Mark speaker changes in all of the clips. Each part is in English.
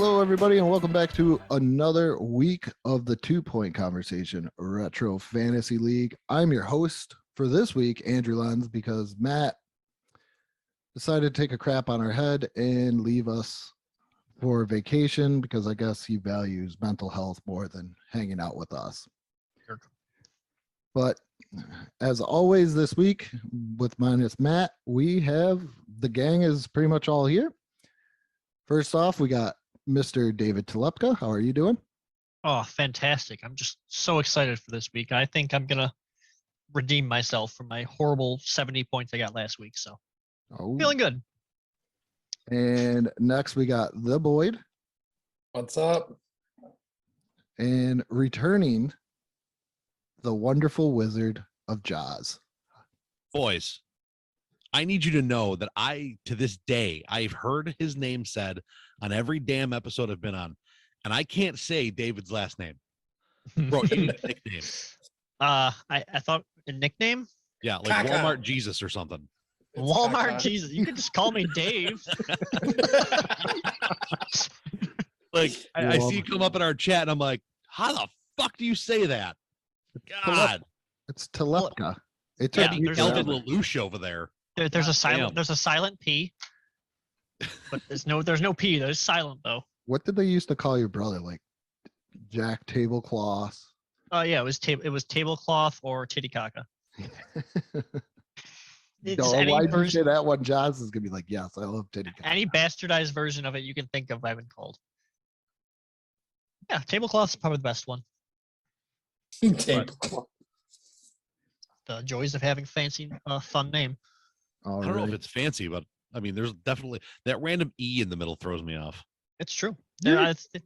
Speaker 1: Hello, everybody, and welcome back to another week of the 2-Point Conversation Retro Fantasy League. I'm your host for this week, Andrew Lenz, because Matt decided to take a crap on our head and leave us for vacation because I guess he values mental health more than hanging out with us.
Speaker 2: Sure.
Speaker 1: But as always this week, with minus Matt, we have the gang is pretty much all here. First off, we got Mr. David Telepka. How are you doing?
Speaker 2: Oh, fantastic. I'm just so excited for this week. I think I'm going to redeem myself from my horrible 70 points I got last week. So feeling good.
Speaker 1: And next we got the Boyd.
Speaker 3: What's up?
Speaker 1: And returning, the wonderful Wizard of Jaws.
Speaker 4: Boys, I need you to know that to this day, I've heard his name said on every damn episode I've been on, and I can't say David's last name. Bro, you need a nickname.
Speaker 2: I thought a nickname?
Speaker 4: Yeah, like Walmart Jesus or something.
Speaker 3: It's
Speaker 2: Walmart
Speaker 3: Kaka.
Speaker 2: Jesus. You can just call me Dave.
Speaker 4: Like, I see you come up in our chat, and I'm like, how the fuck do you say that? God.
Speaker 1: It's Telepka. It
Speaker 2: Yeah,
Speaker 1: took you
Speaker 2: there's
Speaker 4: Elvin
Speaker 1: forever.
Speaker 4: Lelouch over there.
Speaker 2: There's a silent.
Speaker 4: Damn.
Speaker 2: There's a silent P. But there's no P. There's silent though.
Speaker 1: What did they used to call your brother? Like Jack Tablecloth?
Speaker 2: Oh yeah, it was tablecloth or Titicaca.
Speaker 1: No, why'd you say that one? Jaws is gonna be like, yes, I love Titicaca.
Speaker 2: Any bastardized version of it you can think of, I've been called. Yeah, tablecloth's probably the best one.
Speaker 3: Tablecloth.
Speaker 2: The joys of having fancy, fun name.
Speaker 1: All
Speaker 4: I don't know if
Speaker 1: right.
Speaker 4: it's fancy, but I mean, there's definitely that random E in the middle throws me off.
Speaker 2: It's true.
Speaker 1: You're-
Speaker 2: Yeah,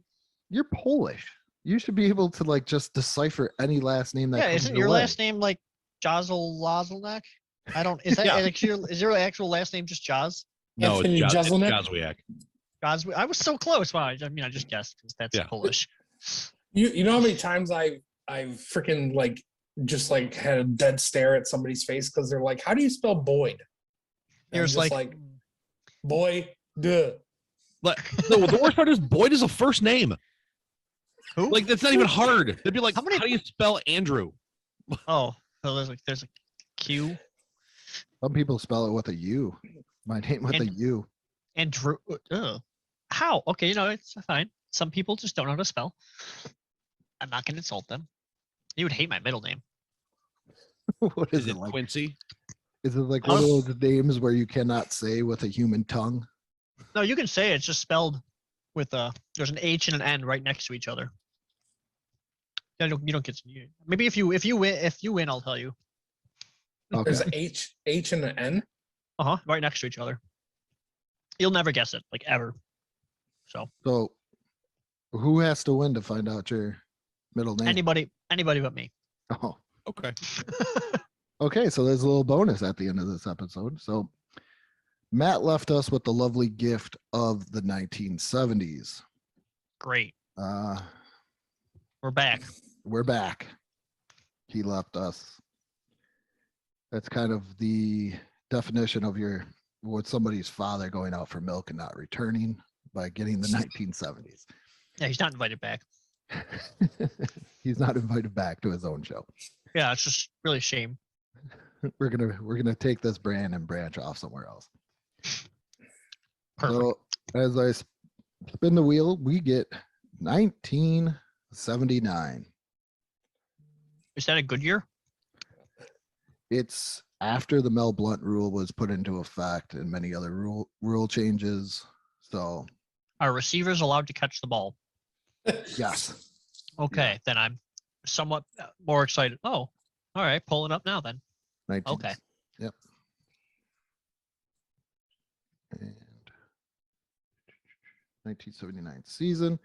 Speaker 1: You're Polish. You should be able to like just decipher any last name that
Speaker 2: yeah,
Speaker 1: comes
Speaker 2: isn't
Speaker 1: your
Speaker 2: your
Speaker 1: way.
Speaker 2: last name like Jazel Lazelnak? I don't. Is that
Speaker 4: Yeah.
Speaker 2: is your actual last name just Jaz?
Speaker 4: No,
Speaker 3: Anthony
Speaker 4: it's
Speaker 3: Jeselnik?
Speaker 4: Jazwiak.
Speaker 2: Jaz. I was so close. Wow. I mean, I just guessed because that's
Speaker 4: Yeah.
Speaker 2: Polish.
Speaker 3: You know how many times I've freaking like just like had a dead stare at somebody's face because they're like, how do you spell Boyd? And I'm
Speaker 2: There's
Speaker 3: just
Speaker 2: like,
Speaker 3: boy, duh.
Speaker 4: Like, no, the worst part is Boyd is a first name.
Speaker 2: who?
Speaker 4: Like, that's not even hard. They'd be like,
Speaker 2: How many-
Speaker 4: how do you spell Andrew?
Speaker 2: Oh, so there's a Q
Speaker 1: Some people spell it with a U. My name with a
Speaker 2: And-
Speaker 1: U.
Speaker 2: and Drew. How? Okay, it's fine. Some people just don't know how to spell. I'm not gonna insult them. You would hate my middle name.
Speaker 1: What
Speaker 4: Is
Speaker 1: is
Speaker 4: it
Speaker 1: it like?
Speaker 4: Quincy?
Speaker 1: Is it like one of those names where you cannot say with a human tongue?
Speaker 2: No, you can say it's just spelled with there's an H and an N right next to each other. Yeah, you don't get maybe if you win, I'll tell you.
Speaker 1: Okay.
Speaker 3: There's an H and an N.
Speaker 2: Right next to each other. You'll never guess it, like ever. So
Speaker 1: So who has to win to find out your middle name?
Speaker 2: anybody but me.
Speaker 1: Oh,
Speaker 4: Okay.
Speaker 1: okay. So there's a little bonus at the end of this episode. So Matt left us with the lovely gift of the 1970s.
Speaker 2: Great.
Speaker 1: Uh,
Speaker 2: We're back.
Speaker 1: we're back. He left us. That's kind of the definition of with somebody's father going out for milk and not returning by getting the 1970s.
Speaker 2: Yeah, he's not invited back.
Speaker 1: He's not invited back to his own show.
Speaker 2: Yeah, it's just really a shame.
Speaker 1: We're gonna take this brand and branch off somewhere else.
Speaker 2: Perfect.
Speaker 1: So as I spin the wheel, we get 1979.
Speaker 2: Is that a good year?
Speaker 1: It's after the Mel Blount rule was put into effect and many other rule changes. So
Speaker 2: Are receivers allowed to catch the ball?
Speaker 1: yes.
Speaker 2: Okay, then I'm somewhat more excited. Oh, all right, pull it up now then.
Speaker 1: 19,
Speaker 2: Okay.
Speaker 1: Yep. And 1979 season.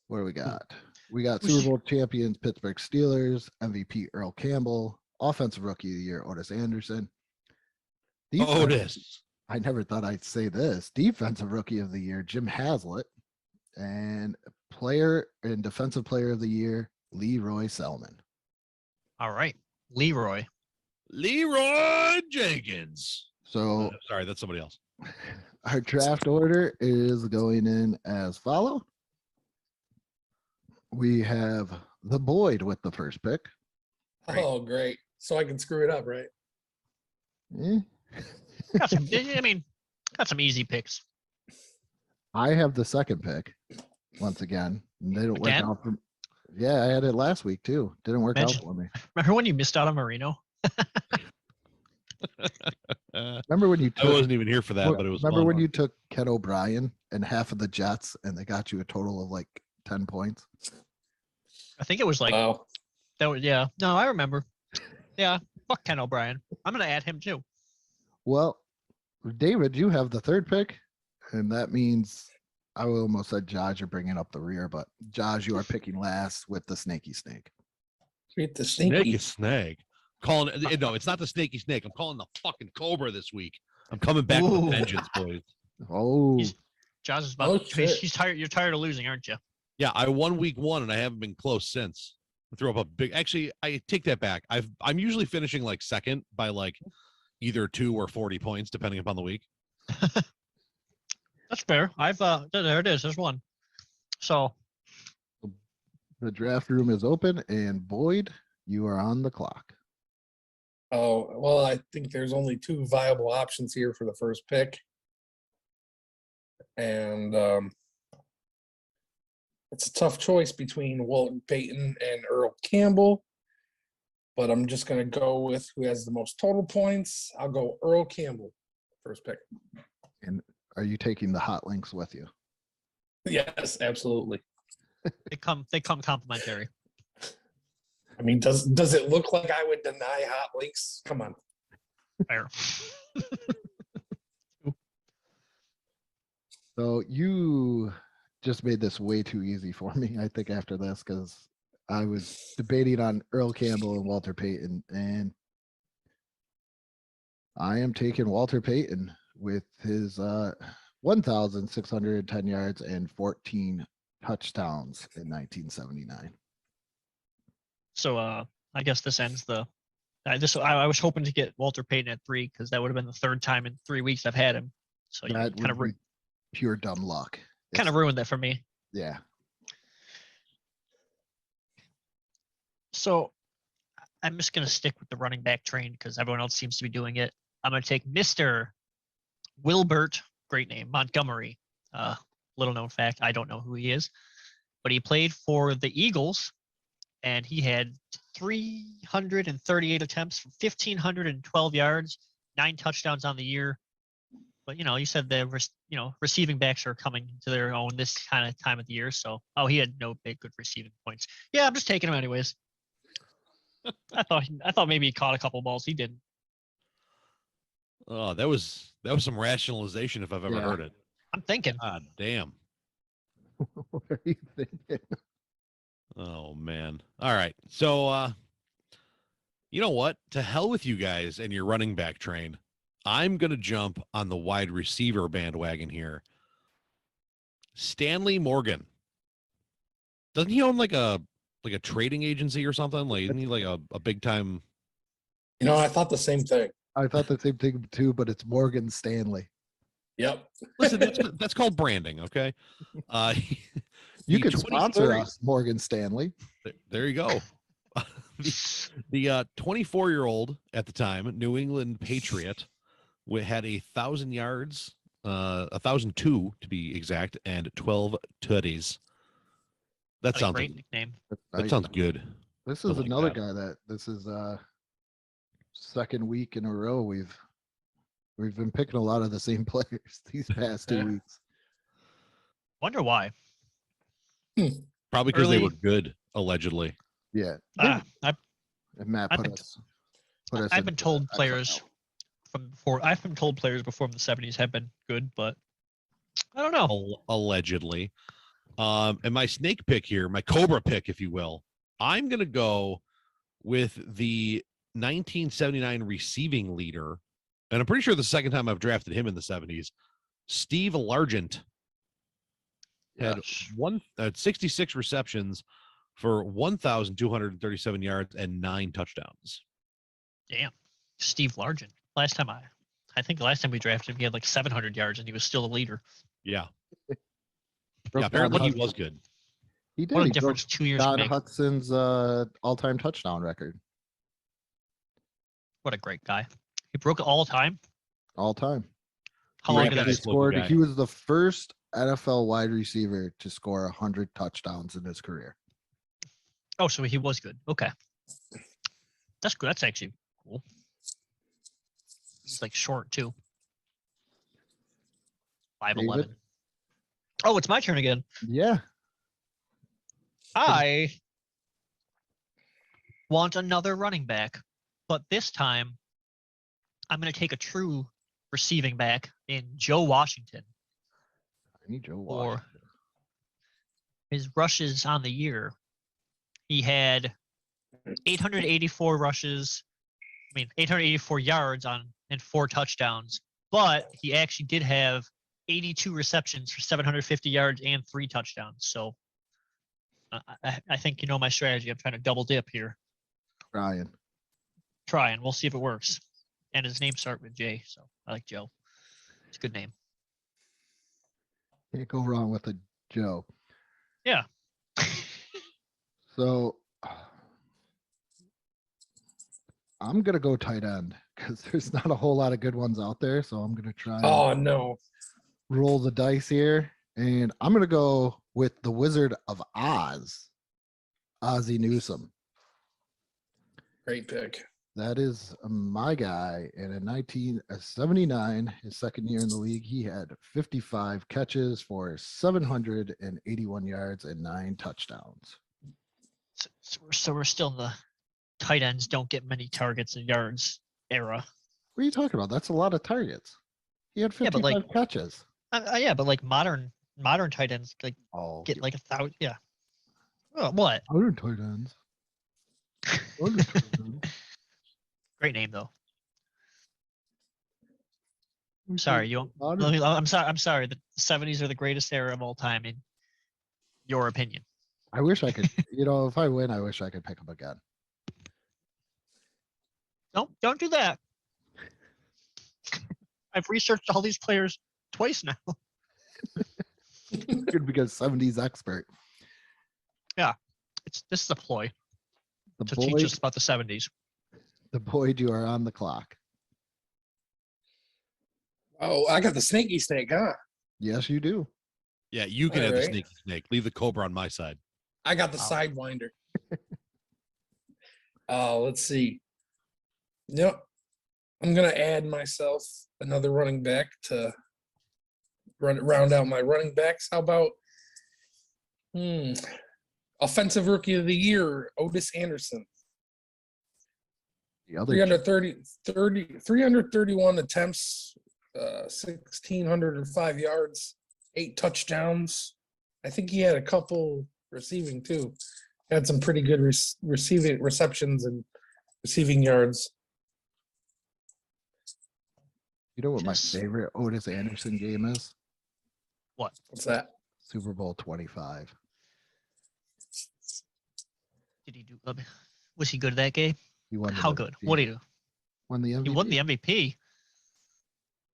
Speaker 1: What do we got? We got
Speaker 2: Who's-
Speaker 1: Super Bowl champions Pittsburgh Steelers, MVP Earl Campbell, Offensive Rookie of the Year Otis Anderson. Defensive-
Speaker 4: Otis.
Speaker 1: I never thought I'd say this. Defensive Rookie of the Year Jim Haslett, and Player and Defensive Player of the Year Leroy Selman.
Speaker 2: All right, Leroy.
Speaker 4: Leroy Jenkins.
Speaker 1: So
Speaker 4: Sorry, that's somebody else.
Speaker 1: Our draft order is going in as follow. We have the Boyd with the first pick.
Speaker 2: Right.
Speaker 3: Oh, great. So I can screw it up, right?
Speaker 1: Eh.
Speaker 2: Got some, I mean, got some easy picks.
Speaker 1: I have the second pick once again. And they don't work
Speaker 2: Again?
Speaker 1: out for Yeah, I had it last week too. Didn't work out
Speaker 2: Mention-
Speaker 1: for me.
Speaker 2: Remember when you missed out on Marino?
Speaker 1: Remember when you
Speaker 4: I
Speaker 1: took
Speaker 4: wasn't even here for that, but it was
Speaker 1: remember
Speaker 4: fun.
Speaker 1: when you took Ken O'Brien and half of the Jets and they got you a total of like 10 points?
Speaker 2: I think it was like
Speaker 3: Wow.
Speaker 2: that was yeah. No, I remember. Yeah, fuck Ken O'Brien. I'm gonna add him too.
Speaker 1: Well, David, you have the third pick, and that means I almost said Josh, you're bringing up the rear, but Josh, you are picking last with the snaky snake.
Speaker 3: Treat the
Speaker 4: Snake
Speaker 3: sneaky.
Speaker 4: is snag. Calling it, no, it's not the snaky snake. I'm calling the fucking cobra this week. I'm coming back with
Speaker 2: Ooh.
Speaker 4: vengeance, boys.
Speaker 1: Oh,
Speaker 2: Josh is about.
Speaker 3: Oh,
Speaker 2: he's
Speaker 3: shit.
Speaker 2: tired. You're tired of losing, aren't you?
Speaker 4: Yeah, I won week 1 and I haven't been close since. I threw up a big. Actually, I take that back. I'm usually finishing like second by like either 2 or 40 points, depending upon the week.
Speaker 2: That's fair. I've there it is. There's one. So
Speaker 1: the draft room is open, and Boyd, you are on the clock.
Speaker 3: Oh, well, I think there's only 2 viable options here for the first pick. And it's a tough choice between Walton Payton and Earl Campbell. But I'm just going to go with who has the most total points. I'll go Earl Campbell, first pick.
Speaker 1: And are you taking the hot links with you?
Speaker 3: Yes, absolutely.
Speaker 2: they come complimentary.
Speaker 3: I mean, does it look like I would deny hot links? Come on.
Speaker 2: Fair.
Speaker 1: So you just made this way too easy for me, I think, after this, because I was debating on Earl Campbell and Walter Payton, and I am taking Walter Payton with his 1,610 yards and 14 touchdowns in 1979.
Speaker 2: So I guess this ends the. I was hoping to get Walter Payton at 3 because that would have been the third time in 3 weeks I've had him. So you
Speaker 1: That
Speaker 2: kind of
Speaker 1: would be pure dumb luck.
Speaker 2: kind of ruined that for me.
Speaker 1: Yeah.
Speaker 2: So I'm just gonna stick with the running back train because everyone else seems to be doing it. I'm gonna take Mr. Wilbert, great name, Montgomery. Little known fact, I don't know who he is, but he played for the Eagles, and he had 338 attempts for 1,512 yards, 9 touchdowns on the year. But you said the receiving backs are coming to their own this kind of time of the year. So he had no big good receiving points. Yeah, I'm just taking him anyways. I thought maybe he caught a couple balls. He didn't.
Speaker 4: Oh, that was some rationalization if I've ever
Speaker 1: Yeah.
Speaker 4: heard it.
Speaker 2: I'm thinking.
Speaker 4: God damn.
Speaker 1: What are you thinking?
Speaker 4: Oh man. All right. So you know what? To hell with you guys and your running back train. I'm gonna jump on the wide receiver bandwagon here. Stanley Morgan. Doesn't he own like a trading agency or something? Like isn't he like a big time?
Speaker 3: I thought the same thing.
Speaker 1: I thought the same thing too, but it's Morgan Stanley.
Speaker 3: Yep.
Speaker 4: Listen, that's called branding, okay?
Speaker 1: You
Speaker 4: the
Speaker 1: could sponsor
Speaker 4: 24
Speaker 1: us, Morgan Stanley.
Speaker 4: There you go. The 24-year-old at the time, New England Patriot, had 1,000 yards, 1,002 to be exact, and 12 tutties. That
Speaker 2: What a
Speaker 4: sounds
Speaker 2: great nickname.
Speaker 4: that sounds good.
Speaker 1: This
Speaker 4: I
Speaker 1: is
Speaker 4: like
Speaker 1: another
Speaker 4: that.
Speaker 1: guy that this is second week in a row we've been picking a lot of the same players these past 2
Speaker 3: Yeah.
Speaker 1: weeks.
Speaker 2: Wonder why.
Speaker 4: Probably because they
Speaker 2: Early-
Speaker 4: were good, allegedly.
Speaker 1: Yeah.
Speaker 2: And
Speaker 1: Matt
Speaker 2: I've
Speaker 1: put
Speaker 2: been-
Speaker 1: us.
Speaker 2: I've been told
Speaker 1: excellent
Speaker 2: players
Speaker 1: help.
Speaker 2: from before. I've been told players before in the 70s have been good, but I don't know.
Speaker 4: Allegedly. And my snake pick here, my cobra pick, if you will, I'm going to go with the 1979 receiving leader. And I'm pretty sure the second time I've drafted him in the 70s, Steve Largent had
Speaker 2: Yes.
Speaker 4: 66 receptions for 1,237 yards and 9 touchdowns.
Speaker 2: Damn. Steve Largent. Last time I I think the last time we drafted him, he had like 700 yards, and he was still the leader.
Speaker 4: Yeah.
Speaker 1: Broke
Speaker 4: Yeah, apparently
Speaker 1: Don
Speaker 4: he was good.
Speaker 1: He did.
Speaker 2: What a
Speaker 1: He broke
Speaker 2: difference 2 years
Speaker 1: Don
Speaker 2: make.
Speaker 1: Hudson's all-time touchdown record.
Speaker 2: What a great guy. He broke it all time.
Speaker 1: All time.
Speaker 2: How
Speaker 4: He
Speaker 2: long
Speaker 4: ran
Speaker 2: did
Speaker 4: that
Speaker 2: that?
Speaker 1: He
Speaker 4: as local
Speaker 1: scored.
Speaker 4: guy.
Speaker 1: He was the first NFL wide receiver to score 100 touchdowns in his career.
Speaker 2: Oh, so he was good. Okay. That's good. That's actually cool. He's like short too. 5'11".
Speaker 1: David?
Speaker 2: Oh, it's my turn again.
Speaker 1: Yeah.
Speaker 2: I want another running back, but this time I'm going to take a true receiving back in Joe Washington
Speaker 1: I need Joe
Speaker 2: for
Speaker 1: Washington.
Speaker 2: his rushes on the year. He had 884 rushes, 884 yards and 4 touchdowns, but he actually did have 82 receptions for 750 yards and 3 touchdowns. So I think you know my strategy. I'm trying to double dip here.
Speaker 1: Ryan.
Speaker 2: Trying. We'll see if it works. And his name starts with J, so I like Joe. It's a good name.
Speaker 1: Can't go wrong with a Joe.
Speaker 2: Yeah.
Speaker 1: So I'm gonna go tight end because there's not a whole lot of good ones out there. So I'm gonna try and
Speaker 3: Oh no.
Speaker 1: roll the dice here, and I'm gonna go with the Wizard of Oz, Ozzie Newsome.
Speaker 3: Great pick.
Speaker 1: That is my guy. And in 1979, his second year in the league, he had 55 catches for 781 yards and 9 touchdowns.
Speaker 2: So we're still in the tight ends don't get many targets and yards era.
Speaker 1: What are you talking about? That's a lot of targets. He had
Speaker 2: Yeah,
Speaker 1: 55
Speaker 2: but like-
Speaker 1: catches.
Speaker 2: Yeah, but like modern tight ends like
Speaker 1: Oh,
Speaker 2: get like 1,000. Yeah. Oh, what?
Speaker 1: 100 tight ends. 100 tight ends.
Speaker 2: Great name though.
Speaker 1: We
Speaker 2: Sorry,
Speaker 1: said
Speaker 2: you.
Speaker 1: modern-
Speaker 2: I'm sorry. I'm sorry. The 70s are the greatest era of all time in your opinion.
Speaker 1: I wish I could, if I win, I wish I could pick him again.
Speaker 2: No, don't do that. I've researched all these players twice now.
Speaker 1: Good because 70s expert.
Speaker 2: This is a ploy
Speaker 1: The
Speaker 2: to
Speaker 1: boy,
Speaker 2: teach us about the 70s.
Speaker 1: the Boyd, you are on the clock.
Speaker 3: Oh, I got the snaky snake, huh?
Speaker 1: Yes, you do.
Speaker 4: Yeah, you can have the
Speaker 3: Alright.
Speaker 4: sneaky snake. Leave the cobra on my side.
Speaker 3: I got the
Speaker 2: Wow.
Speaker 3: sidewinder. Let's see. Yep. I'm gonna add myself another running back to round out my running backs. How about offensive rookie of the year, Otis Anderson.
Speaker 1: The other
Speaker 3: 331 attempts, 1,605 yards, 8 touchdowns. I think he had a couple receiving too. Had some pretty good receiving receptions and receiving yards.
Speaker 1: You know what my
Speaker 2: Just-
Speaker 1: favorite Otis Anderson game is?
Speaker 3: What's that?
Speaker 1: Super Bowl 25.
Speaker 2: Did he do? Was he good at that game?
Speaker 1: He won. the
Speaker 2: How good?
Speaker 1: MVP.
Speaker 2: What did he do?
Speaker 1: Won the MVP.
Speaker 2: He won the MVP.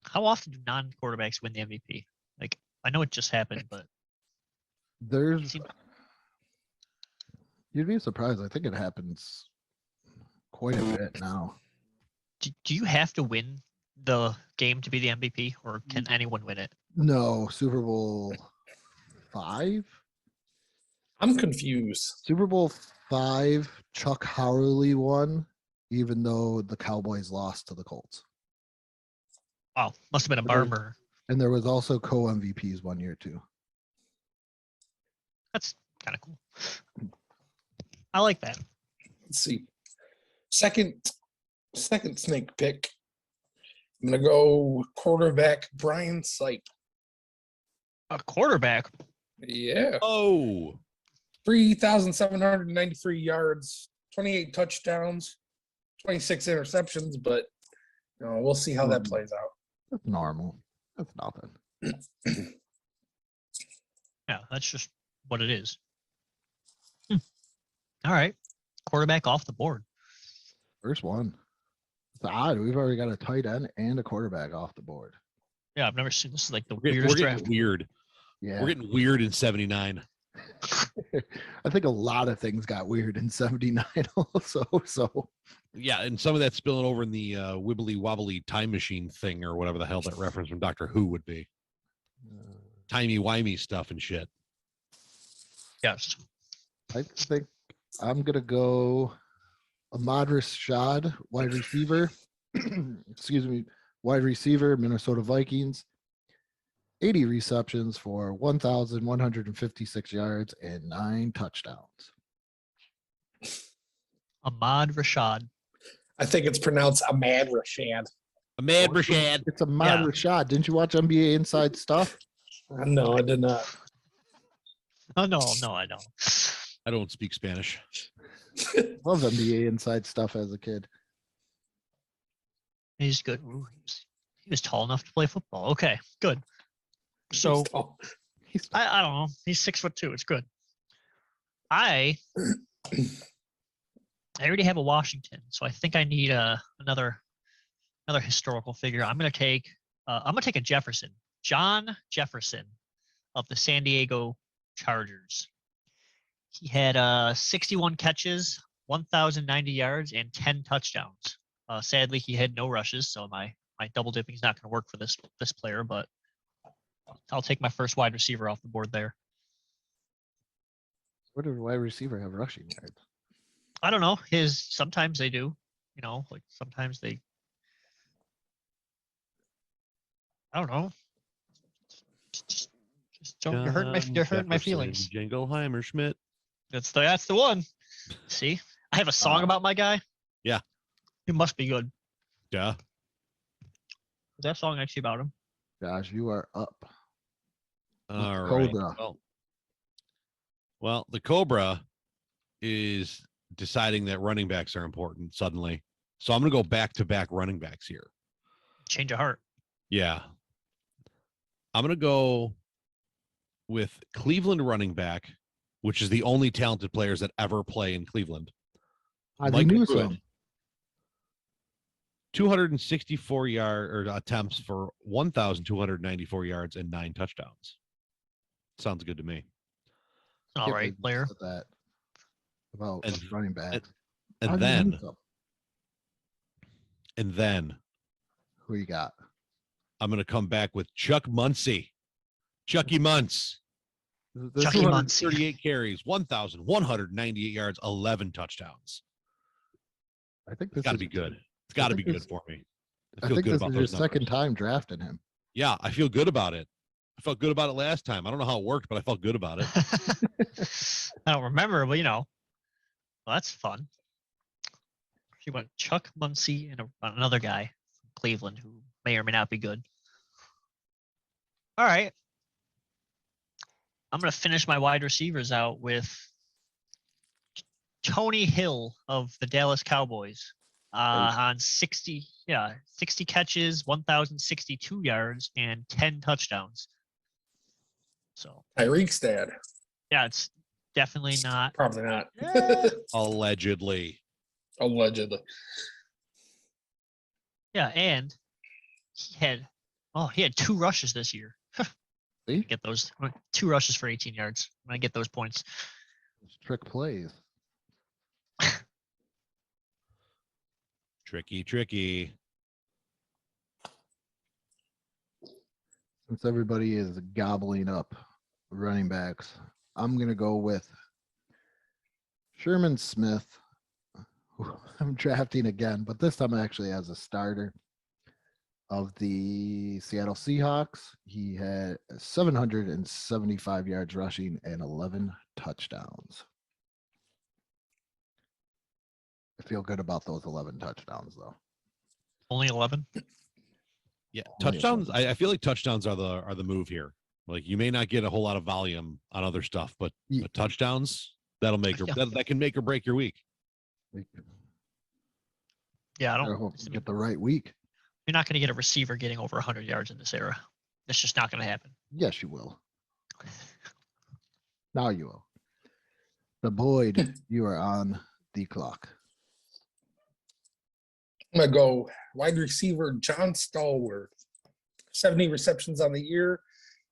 Speaker 2: How often do non-quarterbacks win the MVP? Like, I know it just happened, but
Speaker 1: There's.
Speaker 2: seemed-
Speaker 1: You'd be surprised. I think it happens quite a bit now.
Speaker 2: do you have to win the game to be the MVP, or can anyone win it?
Speaker 1: No, Super Bowl 5.
Speaker 3: I'm confused.
Speaker 1: Super Bowl 5. Chuck Howley won, even though the Cowboys lost to the Colts.
Speaker 2: Oh, must have been a
Speaker 1: But there's-
Speaker 2: barn burner.
Speaker 1: And there was also co-MVPs one year too.
Speaker 2: That's kind of cool. I like that.
Speaker 3: Let's see. Second snake pick. I'm gonna go quarterback Brian Sipe.
Speaker 2: A quarterback.
Speaker 3: Yeah.
Speaker 4: Oh,
Speaker 3: 3,793 yards, 28 touchdowns, 26 interceptions, but we'll see how that plays out.
Speaker 1: That's normal. That's nothing.
Speaker 2: Yeah, that's just what it is. All right. Quarterback off the board.
Speaker 1: First one. It's odd. We've already got a tight end and a quarterback off the board.
Speaker 2: Yeah, I've never seen this. Is like the
Speaker 4: We're
Speaker 2: weirdest
Speaker 4: getting
Speaker 2: draft.
Speaker 4: weird.
Speaker 1: Yeah.
Speaker 4: We're getting weird in 79.
Speaker 1: I think a lot of things got weird in 79 also. So
Speaker 4: Yeah, and some of that's spilling over in the wibbly wobbly time machine thing or whatever the hell that reference from Doctor Who would be. Timey-wimey stuff and shit.
Speaker 2: Yes.
Speaker 1: I think I'm gonna go Ahmad Rashad, wide receiver. Excuse me, wide receiver, Minnesota Vikings. 80 receptions for 1,156 yards and 9 touchdowns.
Speaker 2: Ahmad Rashad.
Speaker 3: I think it's pronounced Ahmad Rashad.
Speaker 4: Ahmad Rashad.
Speaker 1: It's Ahmad
Speaker 2: Yeah.
Speaker 1: Rashad. Didn't you watch NBA Inside Stuff?
Speaker 3: No, I did not.
Speaker 2: Oh no, I don't.
Speaker 4: I don't speak Spanish.
Speaker 1: Love NBA Inside Stuff as a kid.
Speaker 2: He's good. Ooh, he was tall enough to play football. Okay, good. So
Speaker 1: He's
Speaker 2: I don't know. He's 6'2". It's good. I already have a Washington, so I think I need another historical figure. I'm gonna take a Jefferson, John Jefferson, of the San Diego Chargers. He had 61 catches, 1,090 yards, and 10 touchdowns. Sadly, he had no rushes, so my double dipping is not going to work for this player. But I'll take my first wide receiver off the board there.
Speaker 1: What does wide receiver have rushing yards?
Speaker 2: I don't know. Sometimes they do. You know, like sometimes they. I don't know. Just don't. You're hurting my feelings.
Speaker 4: Jingleheimer Schmidt.
Speaker 2: That's the one. See, I have a song about my guy.
Speaker 4: Yeah.
Speaker 2: It must be good.
Speaker 4: Yeah.
Speaker 2: Is that song actually about him?
Speaker 1: Josh, you are up.
Speaker 4: All right.
Speaker 1: Cobra.
Speaker 4: Well, the Cobra is deciding that running backs are important suddenly. So I'm going to go back-to-back running backs here.
Speaker 2: Change of heart.
Speaker 4: Yeah. I'm going to go with Cleveland running back, which is the only talented players that ever play in Cleveland.
Speaker 1: Ozzie Newsome.
Speaker 4: 264 attempts for 1,294 yards and 9 touchdowns. Sounds good to me.
Speaker 2: All right, player.
Speaker 1: That about
Speaker 4: And-
Speaker 1: running back.
Speaker 4: And then
Speaker 1: Who you got?
Speaker 4: I'm going to come back with Chuck Muncie. Chucky Muntz.
Speaker 1: This
Speaker 2: Chucky
Speaker 1: one-
Speaker 2: Muncie.
Speaker 4: 38 carries, 1,198 yards, 11 touchdowns.
Speaker 1: I think
Speaker 4: It's
Speaker 1: this
Speaker 4: got to
Speaker 1: is
Speaker 4: be good. It's got to be
Speaker 1: think
Speaker 4: good
Speaker 1: this-
Speaker 4: for me.
Speaker 1: I
Speaker 4: feel
Speaker 1: think
Speaker 4: good
Speaker 1: this
Speaker 4: about
Speaker 1: is your
Speaker 4: those
Speaker 1: second
Speaker 4: numbers.
Speaker 1: time drafting him.
Speaker 4: Yeah, I feel good about it. I felt good about it last time. I don't know how it worked, but I felt good about it.
Speaker 2: I don't remember, but well, that's fun. She went Chuck Muncie and another guy from Cleveland who may or may not be good. All right. I'm going to finish my wide receivers out with Tony Hill of the Dallas Cowboys on 60 catches, 1,062 yards, and 10 touchdowns. So,
Speaker 3: Tyreek's dad.
Speaker 2: yeah, it's definitely not.
Speaker 3: Probably not.
Speaker 4: Allegedly.
Speaker 3: Allegedly.
Speaker 2: Yeah, and he had 2 rushes this year.
Speaker 1: See?
Speaker 2: Get those 2 rushes for 18 yards. I get those points.
Speaker 1: Those trick plays.
Speaker 4: Tricky.
Speaker 1: Since everybody is gobbling up running backs, I'm going to go with Sherman Smith, who I'm drafting again, but this time actually as a starter of the Seattle Seahawks. He had 775 yards rushing and 11 touchdowns. I feel good about those 11 touchdowns, though.
Speaker 2: Only 11.
Speaker 4: Yeah,
Speaker 1: Only
Speaker 4: touchdowns.
Speaker 1: 11.
Speaker 4: I feel like touchdowns are the move here. Like you may not get a whole lot of volume on other stuff, but
Speaker 1: Yeah.
Speaker 4: touchdowns that'll make
Speaker 2: Yeah.
Speaker 4: that can make or break your week.
Speaker 2: Yeah, I
Speaker 1: I
Speaker 2: don't.
Speaker 1: hope you get the right week.
Speaker 2: You're not going to get a receiver getting over 100 yards in this era. That's just not going to happen.
Speaker 1: Yes, you will. Now you will. The Boyd, you are on the clock.
Speaker 3: I'm going to go wide receiver Jon Stalwart. 70 receptions on the year,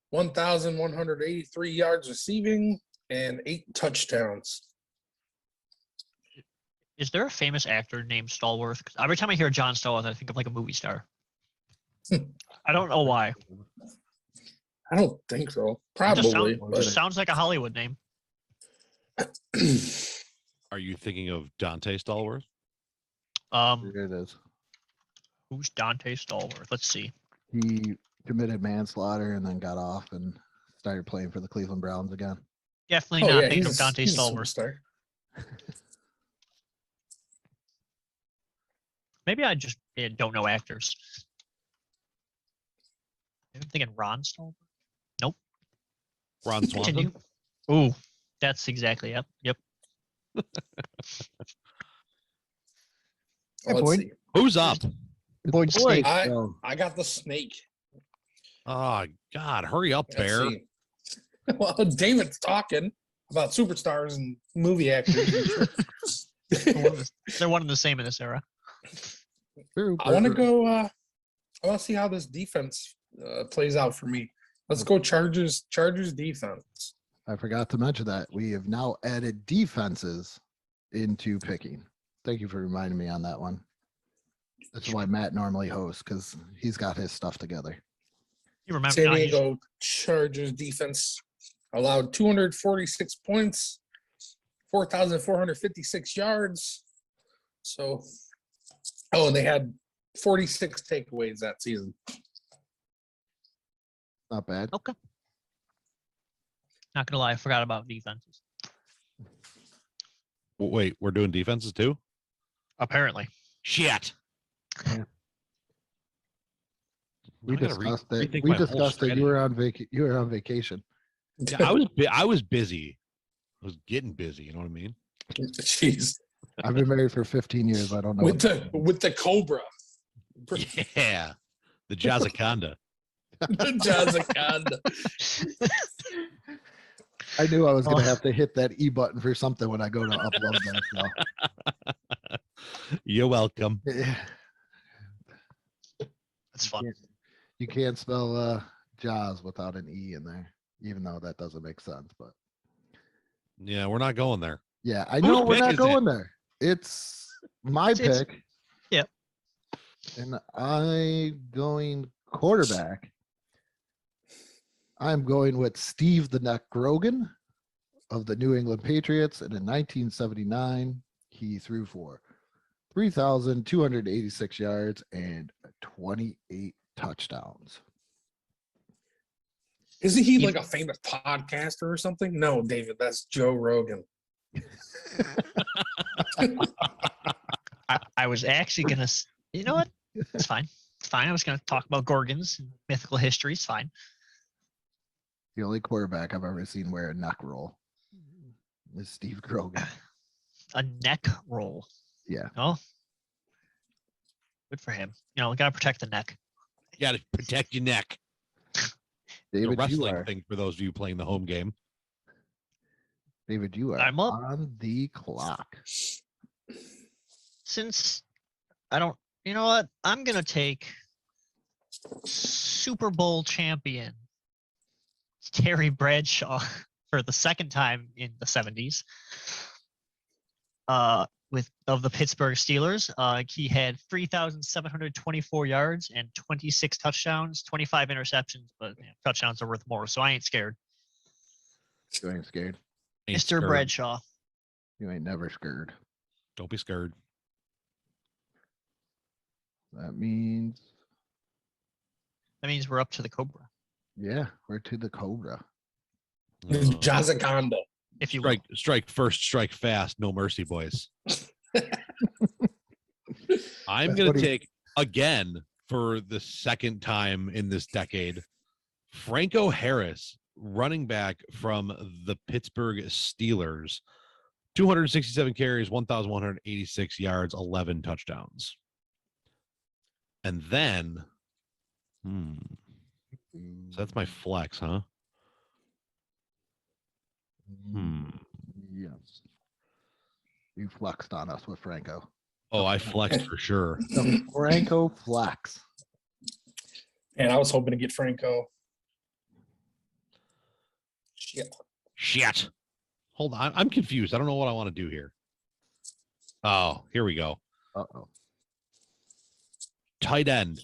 Speaker 3: 1,183 yards receiving, and 8 touchdowns.
Speaker 2: Is there a famous actor named Stallworth? 'Cause every time I hear Jon Stallworth, I think of like a movie star. I don't know why.
Speaker 3: I don't think so.
Speaker 2: It just
Speaker 3: Probably.
Speaker 2: sounds like a Hollywood name.
Speaker 4: Are you thinking of Dante Stallworth?
Speaker 1: There it is.
Speaker 2: Who's Dante Stallworth? Let's see.
Speaker 1: He committed manslaughter and then got off and started playing for the Cleveland Browns again.
Speaker 2: Definitely not thinking of Dante Stallworth.
Speaker 3: Superstar.
Speaker 2: Maybe I just don't know actors. I'm thinking Ron Stallworth.
Speaker 4: Ron Swanson?
Speaker 2: Continue. Ooh, that's exactly Yep.
Speaker 1: Hey,
Speaker 3: Let's
Speaker 1: Boyd.
Speaker 3: see.
Speaker 4: Who's up?
Speaker 2: Boyd Snake.
Speaker 3: I got the snake.
Speaker 4: Oh, God. Hurry up,
Speaker 3: Let's
Speaker 4: Bear.
Speaker 3: see. Well, David's talking about superstars and movie actors.
Speaker 2: They're one and the same in this era.
Speaker 3: I want to go. I want to see how this defense plays out for me. Let's go Chargers. Chargers defense.
Speaker 1: I forgot to mention that we have now added defenses into picking. Thank you for reminding me on that one. That's why Matt normally hosts, because he's got his stuff together.
Speaker 2: You remember?
Speaker 3: San Diego Chargers defense allowed 246 points, 4,456 yards. So, and they had 46 takeaways that season.
Speaker 1: Not bad.
Speaker 2: Okay. Not gonna lie, I forgot about defenses.
Speaker 4: Wait, we're doing defenses too?
Speaker 2: Apparently.
Speaker 4: Shit.
Speaker 1: We
Speaker 4: I gotta
Speaker 1: discussed it.
Speaker 4: rethink
Speaker 1: We
Speaker 4: my whole
Speaker 1: discussed it. You were on vacation.
Speaker 4: Yeah, I was busy. I was getting busy. You know what I mean?
Speaker 3: Jeez.
Speaker 1: I've been married for 15 years. I don't know.
Speaker 3: With the Cobra.
Speaker 4: Yeah. The Jazzaconda.
Speaker 3: The Jazzaconda.
Speaker 1: I knew I was going to have to hit that E button for something when I go to upload that. So.
Speaker 4: You're welcome.
Speaker 1: Yeah.
Speaker 2: That's fun.
Speaker 1: You can't spell Jaws without an E in there, even though that doesn't make sense. But
Speaker 4: Yeah, we're not going there.
Speaker 1: yeah, I know
Speaker 4: Whose
Speaker 1: we're
Speaker 4: pick
Speaker 1: not
Speaker 4: is
Speaker 1: going there. It's my
Speaker 2: It's-
Speaker 1: pick.
Speaker 2: Yep.
Speaker 1: And I'm going quarterback. I'm going with Steve the Neck Grogan of the New England Patriots. And in 1979, he threw for 3,286 yards and 28 touchdowns.
Speaker 3: Isn't he like a famous podcaster or something? No, David, that's Joe Rogan.
Speaker 2: I was actually gonna. You know what? It's fine. It's fine. I was gonna talk about Gorgons and mythical history. It's fine.
Speaker 1: The only quarterback I've ever seen wear a neck roll is Steve Grogan.
Speaker 2: A neck roll.
Speaker 1: Yeah.
Speaker 2: Oh, good for him. You know, gotta protect the neck.
Speaker 4: You got to protect your neck. The
Speaker 1: David, you
Speaker 4: wrestling
Speaker 1: are,
Speaker 4: thing for those of you playing the home game.
Speaker 1: David, you are
Speaker 2: I'm up.
Speaker 1: on the clock.
Speaker 2: Since I don't, you know what? I'm gonna take Super Bowl champion Terry Bradshaw for the second time in the 70s. Of the Pittsburgh Steelers, he had 3,724 yards and 26 touchdowns, 25 interceptions, but touchdowns are worth more, so I ain't scared.
Speaker 1: You ain't scared.
Speaker 4: Ain't
Speaker 2: Mr.
Speaker 4: scared.
Speaker 2: Bradshaw.
Speaker 1: You ain't never scared.
Speaker 4: Don't be scared.
Speaker 1: That means,
Speaker 2: That means we're up to the Cobra,
Speaker 1: yeah, we're to the Cobra.
Speaker 3: The Jazzaconda.
Speaker 2: if you will.
Speaker 4: Strike first, strike fast. No mercy, boys. I'm
Speaker 1: That's
Speaker 4: going
Speaker 1: what
Speaker 4: to
Speaker 1: he-
Speaker 4: take, again, for the second time in this decade, Franco Harris, running back from the Pittsburgh Steelers. 267 carries, 1,186 yards, 11 touchdowns. And then, so that's my flex, huh?
Speaker 1: Yes. You flexed on us with Franco.
Speaker 4: Oh, I flexed for sure.
Speaker 1: The Franco flex.
Speaker 3: And I was hoping to get Franco.
Speaker 4: Shit. Hold on. I'm confused. I don't know what I want to do here. Oh, here we go.
Speaker 1: Uh-oh.
Speaker 4: Tight end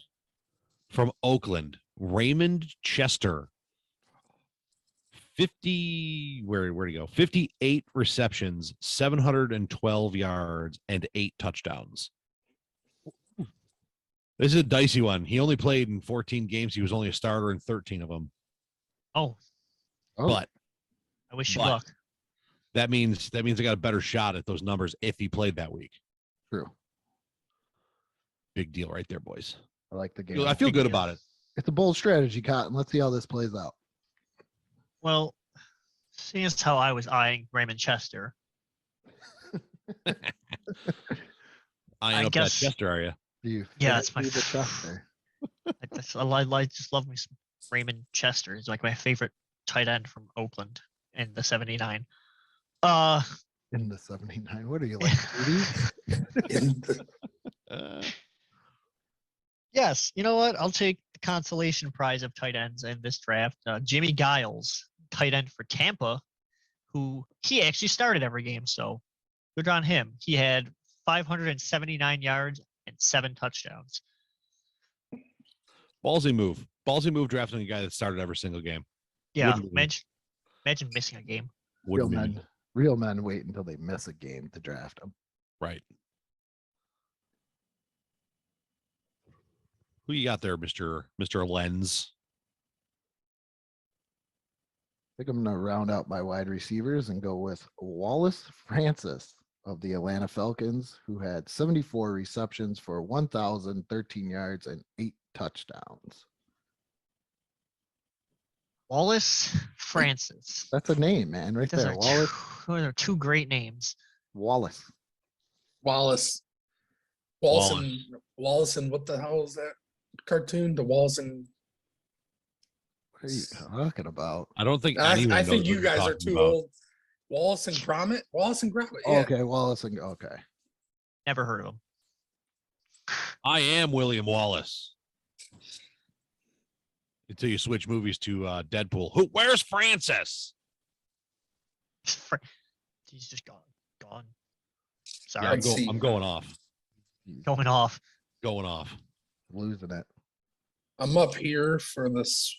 Speaker 4: from Oakland, Raymond Chester. 50, where'd he go? 58 receptions, 712 yards, and 8 touchdowns. This is a dicey one. He only played in 14 games. He was only a starter in 13 of them.
Speaker 2: Oh,
Speaker 4: But
Speaker 2: I wish you
Speaker 4: But-
Speaker 2: luck.
Speaker 4: that means I got a better shot at those numbers if he played that week.
Speaker 1: True.
Speaker 4: Big deal right there, boys.
Speaker 1: I like the game.
Speaker 4: I feel
Speaker 2: Big
Speaker 4: good
Speaker 2: deal.
Speaker 4: about it.
Speaker 1: It's a bold strategy, Cotton. Let's see how this plays out.
Speaker 2: Well, seeing as how I was eyeing Raymond Chester,
Speaker 4: I up
Speaker 2: guess-
Speaker 4: that Chester, are you?
Speaker 1: Do you
Speaker 2: Yeah, that's my
Speaker 1: fancy the Chester?
Speaker 2: I just love me some Raymond Chester. He's like my favorite tight end from Oakland in the 79.
Speaker 1: In the 79. What are you like? 80s?
Speaker 2: Yes, you know what? I'll take the consolation prize of tight ends in this draft. Jimmy Giles, tight end for Tampa, who he actually started every game, so good on him. He had 579 yards and 7 touchdowns.
Speaker 4: Ballsy move. Ballsy move drafting a guy that started every single game.
Speaker 2: Yeah,
Speaker 4: Wouldn't be me.
Speaker 2: imagine missing a game.
Speaker 1: Real
Speaker 4: Wouldn't be me.
Speaker 1: real men wait until they miss a game to draft them.
Speaker 4: Right. Who you got there, Mr. Lenz?
Speaker 1: I think I'm going to round out my wide receivers and go with Wallace Francis of the Atlanta Falcons, who had 74 receptions for 1,013 yards and 8 touchdowns.
Speaker 2: Wallace Francis.
Speaker 1: That's a name, man, right
Speaker 2: Those
Speaker 1: there.
Speaker 2: are
Speaker 1: Wallace.
Speaker 2: those are 2 great names.
Speaker 1: Wallace.
Speaker 3: Wallace and what the hell is that cartoon? The Wallace and
Speaker 1: What are you talking about?
Speaker 4: I don't think
Speaker 3: I
Speaker 4: anyone
Speaker 3: think
Speaker 4: knows
Speaker 3: you
Speaker 4: what you're
Speaker 3: guys are
Speaker 4: talking
Speaker 3: too
Speaker 4: about.
Speaker 3: old. Wallace and Gromit.
Speaker 1: Oh,
Speaker 3: Yeah.
Speaker 1: okay, Wallace and okay.
Speaker 2: Never heard of him.
Speaker 4: I am William Wallace. Until you switch movies to Deadpool. Where's Francis?
Speaker 2: He's just gone.
Speaker 4: Yeah,
Speaker 2: Sorry,
Speaker 3: Let's see.
Speaker 4: I'm going off.
Speaker 2: going off.
Speaker 4: Going off.
Speaker 1: Losing it.
Speaker 3: I'm up here for this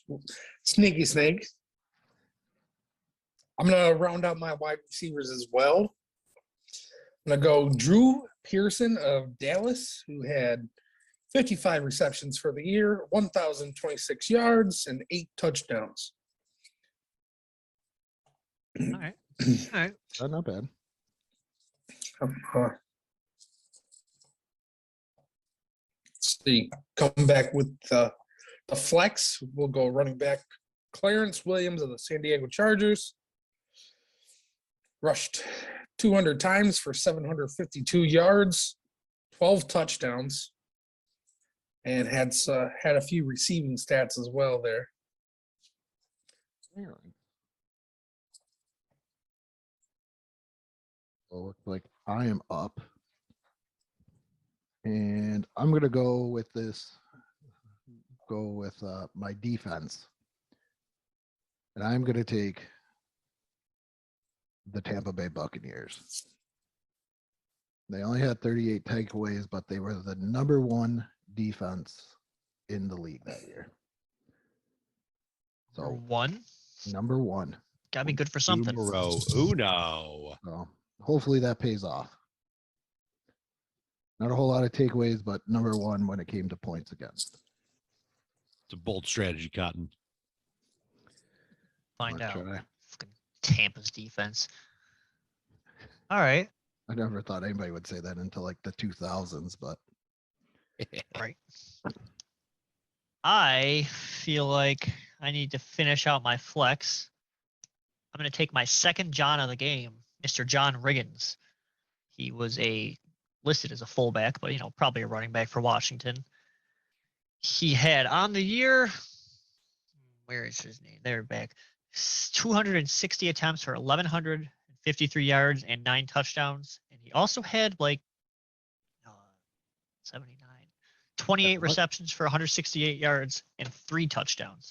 Speaker 3: sneaky snake. I'm gonna round out my wide receivers as well. I'm gonna go Drew Pearson of Dallas, who had 55 receptions for the year, 1,026 yards, and 8 touchdowns.
Speaker 2: All right. All right.
Speaker 1: Not bad.
Speaker 3: Let's see. Come back with the flex. We'll go running back Clarence Williams of the San Diego Chargers. Rushed 200 times for 752 yards, 12 touchdowns, and had a few receiving stats as well there.
Speaker 1: Well, looks like I am up. And I'm going to go with my defense. And I'm going to take the Tampa Bay Buccaneers. They only had 38 takeaways, but they were the number 1 defense in the league that year.
Speaker 2: Or
Speaker 1: So,
Speaker 2: 1.
Speaker 1: number 1.
Speaker 2: Gotta be good for something.
Speaker 4: Numero uno.
Speaker 1: So, hopefully that pays off. Not a whole lot of takeaways, but number 1 when it came to points against.
Speaker 4: It's a bold strategy, Cotton.
Speaker 2: Find
Speaker 1: Let's
Speaker 2: out.
Speaker 1: try.
Speaker 2: Fucking Tampa's defense. All right.
Speaker 1: I never thought anybody would say that until like the 2000s, but
Speaker 2: Right. I feel like I need to finish out my flex. I'm going to take my second John of the game, Mr. John Riggins. He was listed as a fullback, but probably a running back for Washington. He had on the year, where is his name? They're back. 260 attempts for 1,153 yards and 9 touchdowns. And he also had 79. 28
Speaker 1: What?
Speaker 2: receptions for 168 yards and 3 touchdowns.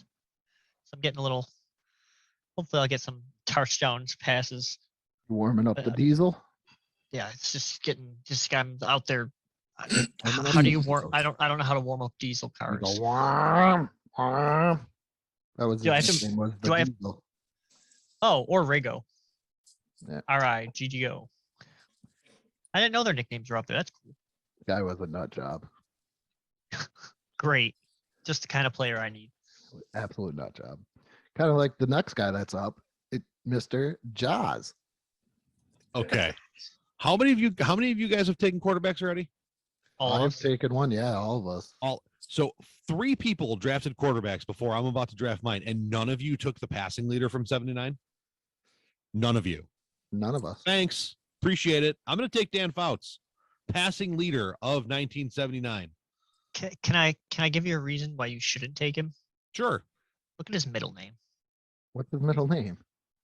Speaker 2: So I'm getting a little. Hopefully, I'll get some touchdowns passes.
Speaker 1: Warming up the
Speaker 2: Uh,
Speaker 1: diesel.
Speaker 2: Yeah, it's just I'm out there.
Speaker 1: Warming up
Speaker 2: How do
Speaker 1: the
Speaker 2: you warm?
Speaker 1: diesel.
Speaker 2: I don't know how to warm up diesel
Speaker 1: You
Speaker 2: cars.
Speaker 1: go, "Wah, wah." That was
Speaker 2: Do I
Speaker 1: his
Speaker 2: have to-
Speaker 1: nickname, was the
Speaker 2: do I have-
Speaker 1: diesel.
Speaker 2: Oh, or Rigo.
Speaker 1: Yeah.
Speaker 2: RIGGO. I didn't know their nicknames were up there. That's cool.
Speaker 1: Guy was a nut job.
Speaker 2: Great. Just the kind of player I need.
Speaker 1: Absolute nut job. Kind of like the next guy that's up, Mr. Jaws.
Speaker 4: Okay. How many of you guys have taken quarterbacks already?
Speaker 2: All of
Speaker 1: I've
Speaker 2: us.
Speaker 1: taken one. Yeah, all of us.
Speaker 4: So 3 people drafted quarterbacks before I'm about to draft mine, and none of you took the passing leader from 79. None of you.
Speaker 1: None of us.
Speaker 4: Thanks. Appreciate it. I'm going to take Dan Fouts, passing leader of 1979.
Speaker 2: Can I give you a reason why you shouldn't take him?
Speaker 4: Sure.
Speaker 2: Look at his middle name.
Speaker 1: What's his middle name?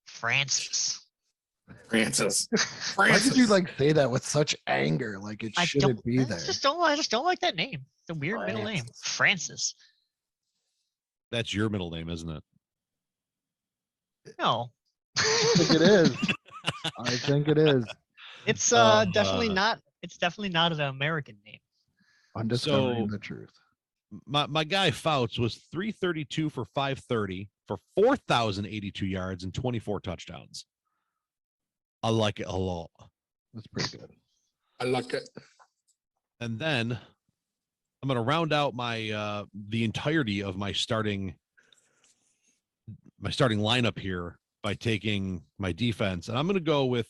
Speaker 2: Francis.
Speaker 3: Francis.
Speaker 1: Why did
Speaker 3: Francis.
Speaker 1: you like say that with such anger? Like it shouldn't be there.
Speaker 2: I just don't like that name. It's a weird middle name. Francis.
Speaker 4: That's your middle name, isn't it?
Speaker 2: No.
Speaker 1: I think it is. I think it is.
Speaker 2: It's definitely not. It's definitely not an American name.
Speaker 1: I'm discovering
Speaker 4: So-
Speaker 1: the truth.
Speaker 4: My guy Fouts was 332 for 530 for 4,082 yards and 24 touchdowns. I like it a lot.
Speaker 1: That's pretty good.
Speaker 3: I like it.
Speaker 4: And then I'm going to round out my the entirety of my starting lineup here by taking my defense, and I'm going to go with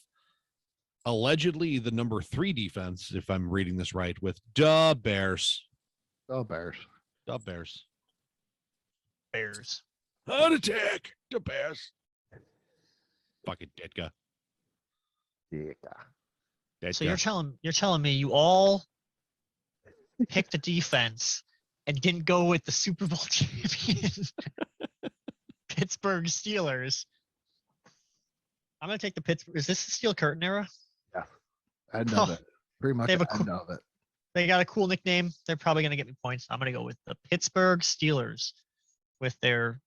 Speaker 4: allegedly the number 3 defense, if I'm reading this right, with the Bears.
Speaker 1: Oh, Bears.
Speaker 4: The Bears.
Speaker 2: Bears.
Speaker 4: Heart attack. The Bears. Fucking Ditka.
Speaker 1: Yeah.
Speaker 2: So you're telling me you all picked the defense and didn't go with the Super Bowl champion Pittsburgh Steelers. I'm gonna take the Pittsburgh. Is this the Steel Curtain era?
Speaker 1: End of
Speaker 2: Oh,
Speaker 1: it. Pretty much
Speaker 2: they have a
Speaker 1: end of it.
Speaker 2: They got a cool nickname. They're probably gonna get me points. I'm gonna go with the Pittsburgh Steelers with they're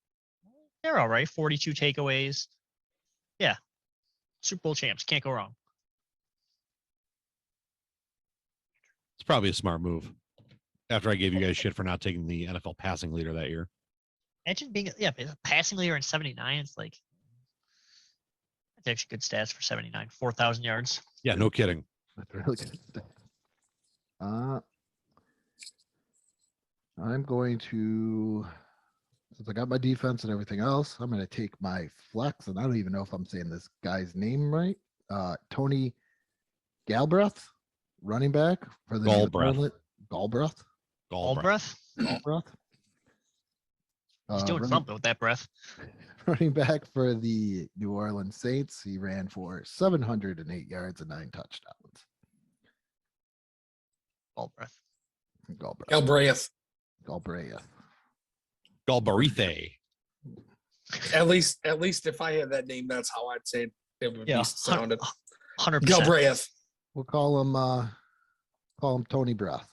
Speaker 2: all right. 42 takeaways. Yeah. Super Bowl champs. Can't go wrong.
Speaker 4: It's probably a smart move. After I gave you guys shit for not taking the NFL passing leader that year.
Speaker 2: Imagine being a passing leader in 79. It's like that's actually good stats for 79. 4,000 yards.
Speaker 4: Yeah, no kidding.
Speaker 1: That's really good. I'm going to, since I got my defense and everything else, I'm going to take my flex, and I don't even know if I'm saying this guy's name right. Tony Galbraith, running back for the
Speaker 4: Galbraith.
Speaker 1: Galbraith.
Speaker 2: All breath.
Speaker 1: Galbraith.
Speaker 2: He's doing something with that breath.
Speaker 1: Running back for the New Orleans Saints. He ran for 708 yards and 9 touchdowns.
Speaker 2: All breath.
Speaker 1: Galbraith.
Speaker 3: Galbraith.
Speaker 1: Galbraith.
Speaker 4: Galbraith.
Speaker 3: At least if I had that name, that's how I'd say it. It would
Speaker 2: Yeah,
Speaker 3: be sounded.
Speaker 2: 100%.
Speaker 3: Galbraith.
Speaker 1: We'll call him Tony Breath.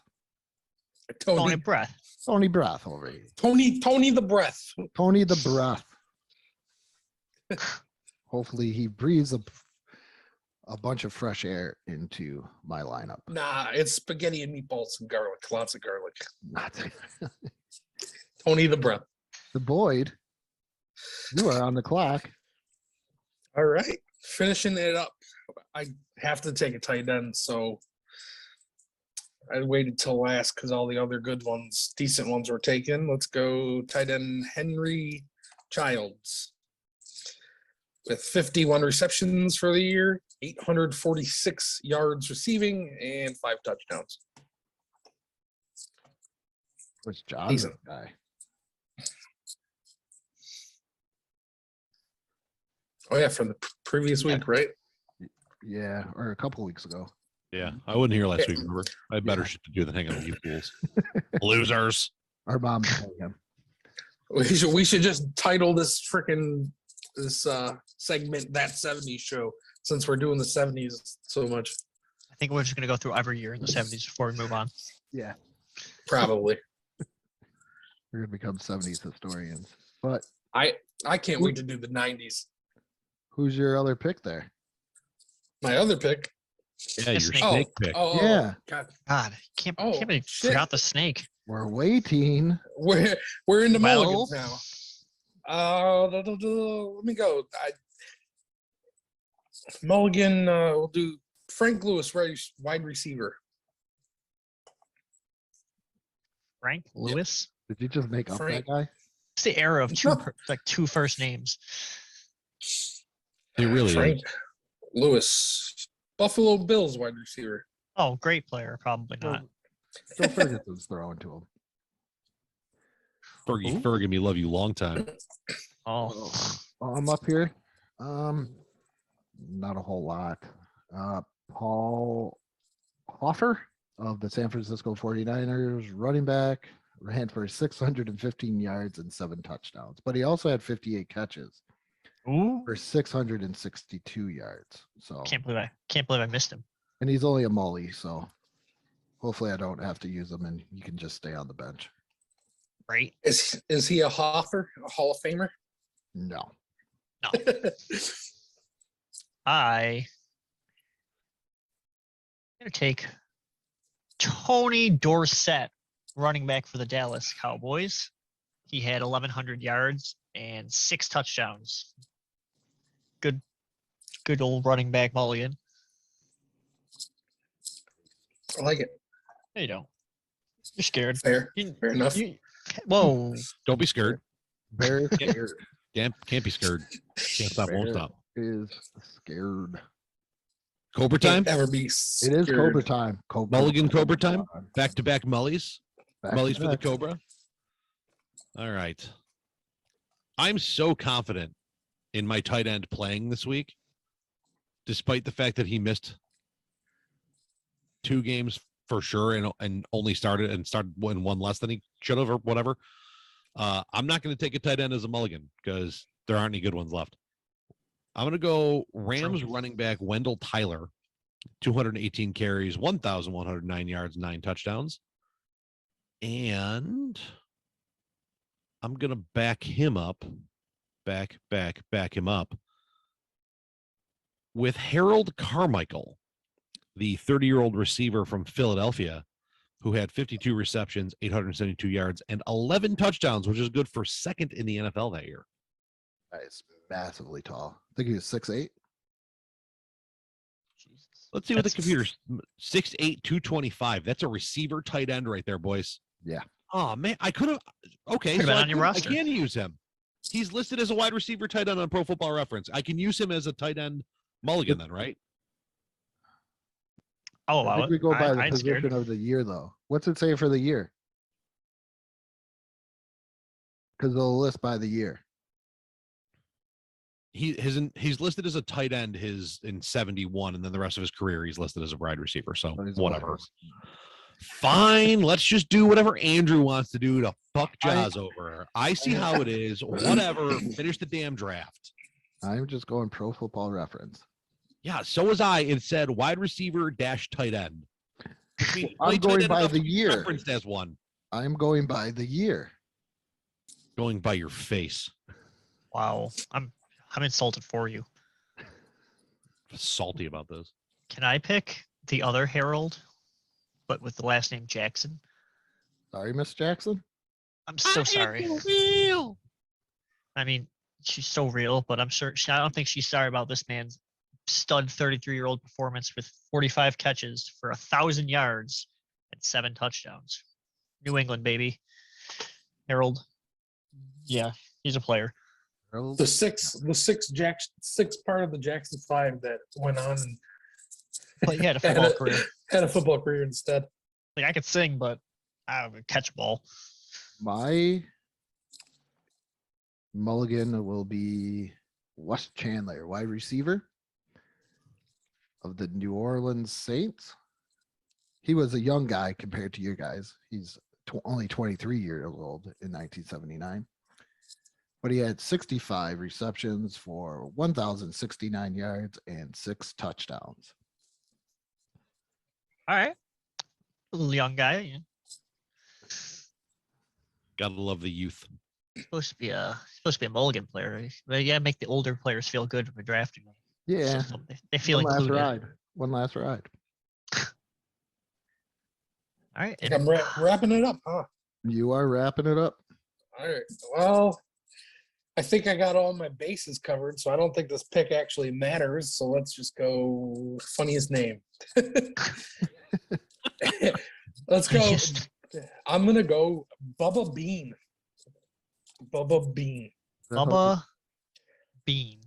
Speaker 2: Tony breath.
Speaker 1: Tony Breath over here.
Speaker 3: Tony the Breath.
Speaker 1: Tony the Breath. Hopefully he breathes a bunch of fresh air into my lineup.
Speaker 3: Nah, it's spaghetti and meatballs and garlic. Lots of garlic.
Speaker 1: Not
Speaker 3: Tony the Breath.
Speaker 1: the Boyd. You are on the clock.
Speaker 3: All right. Finishing it up. I have to take a tight end, so I waited till last because all the other good ones, decent ones were taken. Let's go tight end Henry Childs with 51 receptions for the year, 846 yards receiving, and 5 touchdowns.
Speaker 1: Which John
Speaker 3: Decent.
Speaker 1: guy?
Speaker 3: Oh, yeah, from the previous week, right?
Speaker 1: Yeah, or a couple weeks ago.
Speaker 4: Yeah, I wasn't here last week. Remember, I had better shit to do than hang out with you fools, losers.
Speaker 1: Our mom's paying him.
Speaker 3: We should just title this segment That 70s Show, since we're doing the 70s so much.
Speaker 2: I think we're just gonna go through every year in the 70s before we move on.
Speaker 1: Yeah,
Speaker 3: Probably.
Speaker 1: we're gonna become 70s historians. But
Speaker 3: I can't wait to do the 90s.
Speaker 1: who's your other pick there?
Speaker 3: My other pick.
Speaker 4: Yeah, your
Speaker 2: Snake.
Speaker 4: snake pick.
Speaker 1: Yeah.
Speaker 3: God.
Speaker 2: God, can't believe
Speaker 3: shit.
Speaker 2: forgot the snake.
Speaker 1: We're waiting.
Speaker 3: We're in the
Speaker 2: Well-
Speaker 3: mulligans now. Let me go. Mulligan, we'll do Frank Lewis, wide receiver.
Speaker 2: Frank Lewis.
Speaker 1: Did you just make up
Speaker 3: Frank.
Speaker 1: that guy?
Speaker 2: It's the era of two first names.
Speaker 4: It really
Speaker 3: Frank
Speaker 4: is.
Speaker 3: Lewis, Buffalo Bills wide receiver.
Speaker 2: Oh, great player. Probably not.
Speaker 1: Phil Ferguson's throwing to him.
Speaker 4: Fergie, me love you long time.
Speaker 2: Oh,
Speaker 1: I'm up here. Not a whole lot. Paul Hoffer of the San Francisco 49ers, running back, ran for 615 yards and 7 touchdowns, but he also had 58 catches
Speaker 2: ooh!
Speaker 1: for 662 yards. So
Speaker 2: Can't believe I missed him.
Speaker 1: and he's only a mully, so hopefully I don't have to use him and you can just stay on the bench.
Speaker 2: Right?
Speaker 3: Is he a Hoffer, a Hall of Famer?
Speaker 1: No.
Speaker 2: I'm gonna take Tony Dorsett, running back for the Dallas Cowboys. He had 1,100 yards and 6 touchdowns. Good old running back mulligan.
Speaker 3: I like it.
Speaker 2: There you go. You're scared.
Speaker 3: Fair enough.
Speaker 2: Whoa.
Speaker 4: Don't be scared.
Speaker 1: Bear scared
Speaker 4: Can't be scared. Can't stop, won't
Speaker 1: Bear
Speaker 4: stop.
Speaker 1: is scared.
Speaker 4: Cobra time?
Speaker 3: Can't ever be
Speaker 1: It is
Speaker 3: scared.
Speaker 1: Cobra time.
Speaker 4: Mulligan Cobra time? Back-to-back mullies?
Speaker 1: Back
Speaker 4: Mullies
Speaker 1: to
Speaker 4: for the
Speaker 1: back.
Speaker 4: Cobra? All right. I'm so confident in my tight end playing this week, despite the fact that he missed 2 games for sure and only started in one less than he should have or whatever. I'm not going to take a tight end as a mulligan because there aren't any good ones left. I'm going to go Rams running back Wendell Tyler, 218 carries, 1,109 yards, 9 touchdowns. And I'm going to back him up, back him up with Harold Carmichael, the 30-year-old receiver from Philadelphia, who had 52 receptions, 872 yards, and 11 touchdowns, which is good for second in the NFL that year.
Speaker 1: That is massively tall. I think he was 6'8".
Speaker 2: Jesus.
Speaker 4: Let's see what the
Speaker 2: That's-
Speaker 4: computer's 6'8", 225. That's a receiver tight end right there, boys.
Speaker 1: Yeah.
Speaker 4: Oh, man, I could have. Okay,
Speaker 2: Could've
Speaker 4: so
Speaker 2: been on your roster.
Speaker 4: I can use him. He's listed as a wide receiver tight end on Pro Football Reference. I can use him as a tight end mulligan then, right?
Speaker 2: Oh,
Speaker 1: I
Speaker 2: wow.
Speaker 1: think we go by the
Speaker 2: I'm
Speaker 1: position
Speaker 2: scared.
Speaker 1: of the year, though. What's it say for the year? Because they'll list by the year.
Speaker 4: He's listed as a tight end in 71, and then the rest of his career he's listed as a wide receiver. So
Speaker 1: But he's a wide
Speaker 4: whatever.
Speaker 1: receiver.
Speaker 4: Fine, let's just do whatever Andrew wants to do to fuck Jaws over. I see how it is. Whatever. Finish the damn draft.
Speaker 1: I'm just going Pro Football Reference.
Speaker 4: Yeah, so was I. It said wide receiver dash tight end. Which means
Speaker 1: I'm
Speaker 4: only tight
Speaker 1: going
Speaker 4: end
Speaker 1: by
Speaker 4: enough
Speaker 1: the
Speaker 4: to be
Speaker 1: year.
Speaker 4: referenced as one.
Speaker 1: I'm going by the year.
Speaker 4: Going by your face.
Speaker 2: Wow. I'm insulted for you.
Speaker 4: Salty about this.
Speaker 2: Can I pick the other Harold, but with the last name Jackson?
Speaker 1: Sorry, Miss Jackson.
Speaker 2: I'm so sorry. I mean, she's so real, but I'm sure I don't think she's sorry about this man's stud 33-year-old performance with 45 catches for 1,000 yards and 7 touchdowns. New England, baby. Harold. Yeah, he's a player.
Speaker 3: The six part of the Jackson 5 that went on and
Speaker 2: But he had a football career.
Speaker 3: had a football career instead.
Speaker 2: Like, I could sing, but I don't catch a ball.
Speaker 1: My mulligan will be Wes Chandler, wide receiver of the New Orleans Saints. He was a young guy compared to you guys. He's only 23 years old in 1979. But he had 65 receptions for 1,069 yards and 6 touchdowns.
Speaker 2: All right. A little young guy. Yeah.
Speaker 4: Gotta love the youth.
Speaker 2: Supposed to be a mulligan player. But yeah, make the older players feel good when we're drafting them.
Speaker 1: Yeah.
Speaker 2: So they feel
Speaker 1: One last
Speaker 2: included.
Speaker 1: ride. One last ride.
Speaker 2: All right.
Speaker 3: I think I'm wrapping it up, huh?
Speaker 1: You are wrapping it up.
Speaker 3: All right. Well, I think I got all my bases covered, so I don't think this pick actually matters. So let's just go funniest name. Let's go. I'm gonna go Bubba Bean. Bubba Bean.
Speaker 2: Bubba Bean.